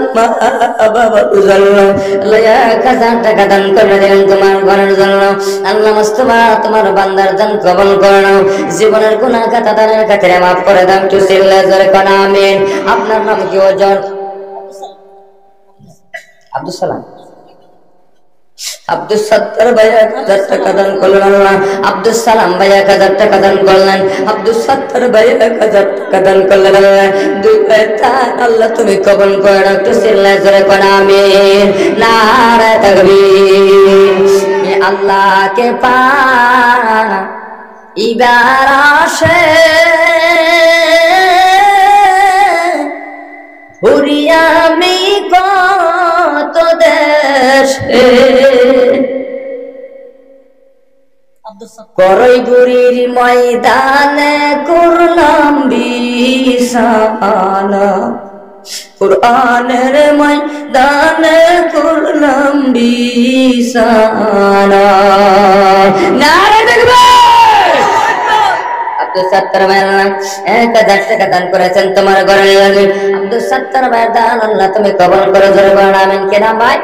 বাবা বুঝলো, আল্লাহ 1000 টাকা দান করে দিলেন তোমার ঘরের জন্য। আল্লাহ মুস্তাফা তোমার বান্দার দান কবুল করে নাও, জীবনের গুনাহ খাতা দানের খাতিরে মাফ করে দাও, একটু চিল্লায় জোরে কোন আমিন। আপনার নাম কি ওজন? আব্দুল সালাম। আব্দুল সত্তর ভাই 1000 টাকা দান করলেন আল্লাহ। আব্দুল সালাম ভাই 1000 টাকা দান করলেন, আব্দুল সত্তর ভাই 1000 টাকা দান করলেন আল্লাহ। দুই ভাই দান আল্লাহ তুমি কবুল করে নাও, একটু চিল্লায় জোরে কোন আমিন। নারে তাকবীর। আল্লাহকে পাইবার আসে ঘুরি আমি কত দেশে, করইগুড়ির ময়দানে করলাম বিছানা, কুরআনের ময়দানে করলাম বিছানা। নারে তাকবীর। আব্দুল সত্তর ভাই 1000 টাকা দান করেছেন তোমার ঘরের লাগে। আব্দুল সত্তর ভাই দান আল্লাহ তুমি কবুল করে, জোরে বলেন আমিন। কি নাম ভাই?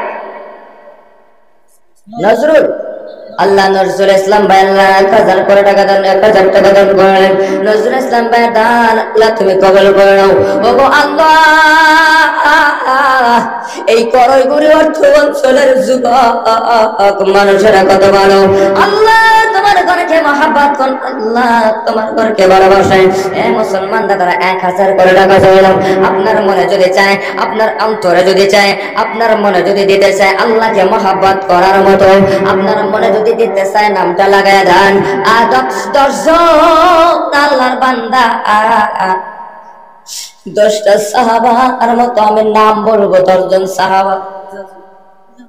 নজরুল। আল্লাহ নজরুল ইসলাম ভাই আল্লাহ 1000 করে টাকা দান, 1000 টাকা দান করেন। নজরুল ইসলাম ভাই দান আল্লাহ তুমি কবুল করে নাও। ওগো আল্লাহ, এই করইগুড়ি অর্থ অঞ্চলের যুবক মানুষেরা কত ভালো, আল্লাহ তোমার ঘরকে মহাব্বত করেন, আল্লাহ তোমার ঘরকে ভালোবাসেন। মুসলমান দাদারা 1000 করে টাকা চাইলাম। আপনার মনে যদি চায়, আপনার অন্তরে যদি চায়, আপনার মনে যদি দিতে চায় আল্লাহকে মহাব্বত করার মতো, আপনার মনে যদি দিতে চায় নামটা লাগায় দেন। 10 জন আল্লাহর বান্দা, 10টা সাহাবা আর মতো আমি নাম বলবো। 10 জন সাহাবা।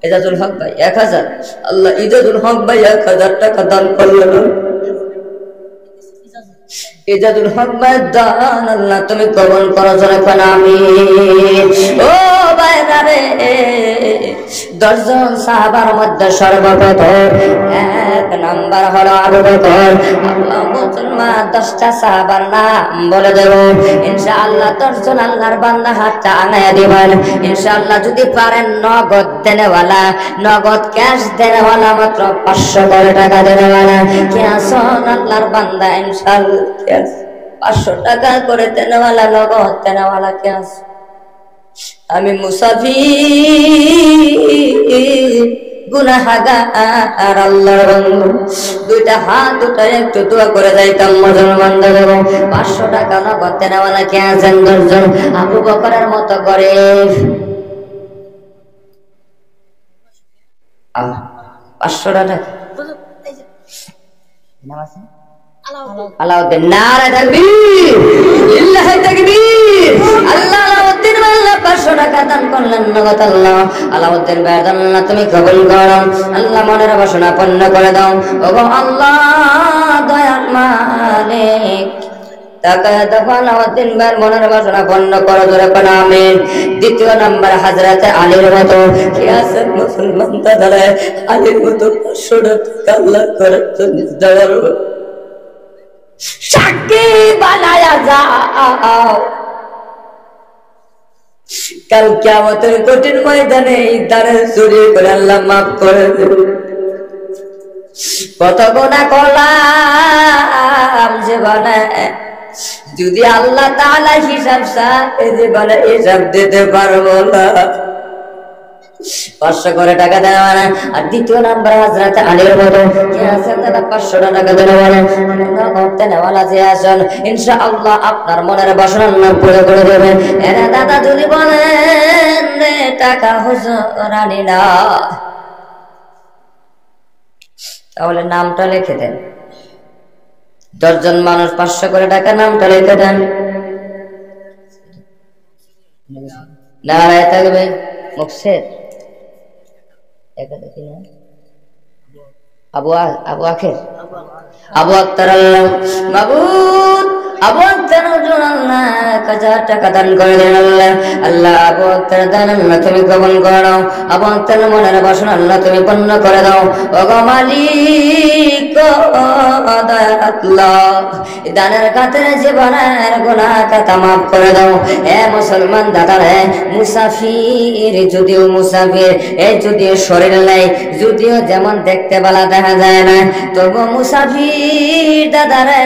ইজাজুল হক ভাই 1000, আল্লাহ ইজাজুল হক ভাই 1000 টাকা দান করলেন। ইজাজুল হক ভাই দান আল্লাহ তুমি কবুল করো, জোরে কোন আমিন। ও ভাইরা রে, 10 জন সাহাবার মধ্যে সর্বপ্রথম 1 নাম্বার হলো আবু বকর। আল্লাহ মুসলমান 10টা সাহাবার নাম বলে দেব ইনশাআল্লাহ। 10 জন আল্লাহর বান্দা হাতটা আনায়া দিবেন ইনশাআল্লাহ। যদি পারেন নগদ দেনেওয়ালা, নগদ ক্যাশ দেনেওয়ালা, মাত্র 500 করে টাকা দেনেওয়ালা কে আসন আল্লাহর বান্দা ইনশাআল্লাহ। 500 টাকা করে দেনেওয়ালা, নগদ দেনেওয়ালা কে আস? আমি মুসাফির গুনাহগার আল্লাহর বান্দা। দুইটা হাত দুটো একটু দোয়া করে যাইতাম মুসলমান দেব। 500 টাকা নগদ দেওয়ালা কে আছেন 10 জন? আবু বকরের মতো করে 500 টাকা আলাউদ্দিন নারে তাকবীর লিল্লাহি তাকবীর। আল্লাহ আলাউদ্দিন আল্লাহ 500 টাকা দান করলেন নগদ। আল্লাহ আলাউদ্দিন ভাই আল্লাহ তুমি কবুল করো, আল্লাহ মনের বাসনা পূর্ণ করে দাও। ওগো আল্লাহ দয়ার মালিক টাকা দাও আলাউদ্দিন ভাই মনের বাসনা পূর্ণ করো, জোরে কোন আমিন। দ্বিতীয় নাম্বার হযরতে আলীর মতো কি আছে মুসলমান দাদারা, আলীর মতো 500 টাকা আল্লাহ করে দেওয়ার সাক্ষী বানায়া যাও। কাল কিয়ামতের কঠিন ময়দানে ইদারে চুরি করে আল্লাহ মাফ করে দেবে। কত গুনাহ করলাম জীবনে, যদি আল্লাহ তাআলা হিসাব চায় জীবনে হিসাব দিতে পারবো না। 500 করে টাকা দেওয়া না। আর দ্বিতীয় নাম্বার হযরত আলীর মতো কে আছেন দাদা 500 টাকা দেওয়া না করতে নেওয়ালা যে আসেন ইনশাআল্লাহ আপনার মনের বাসনা আল্লাহ পুরো করে দেবেন। এরা দাদা যদি বলেন রে টাকা হুজুর আনি না, তাহলে নামটা লিখে দেন। 10 জন মানুষ 500 করে টাকা নামটা লিখে দেন। নারায়ে তাকবীর। মুকসেদ আবু আখের আবু আক্তার আল্লাহ মাবুদ আবু আক্তার আল্লাহ 1000 টাকা দান করে দেন আল্লাহ। আল্লাহ আবু আক্তার দান আল্লাহ তুমি কবুল করো, আবু আক্তার মনের বাসনা আল্লাহ তুমি পূর্ণ করে দাও। ওগো মালিক আল্লাহ দানের খাতিরে জীবনের গুনাহ খাতা মাফ করে দাও। এ মুসলমান দাদারে, মুসাফির যদিও মুসাফির, এই যদিও শরীর নাই, যদিও যেমন দেখতে ভালো দেখা যায় না, তবু মুসাফির দাদারে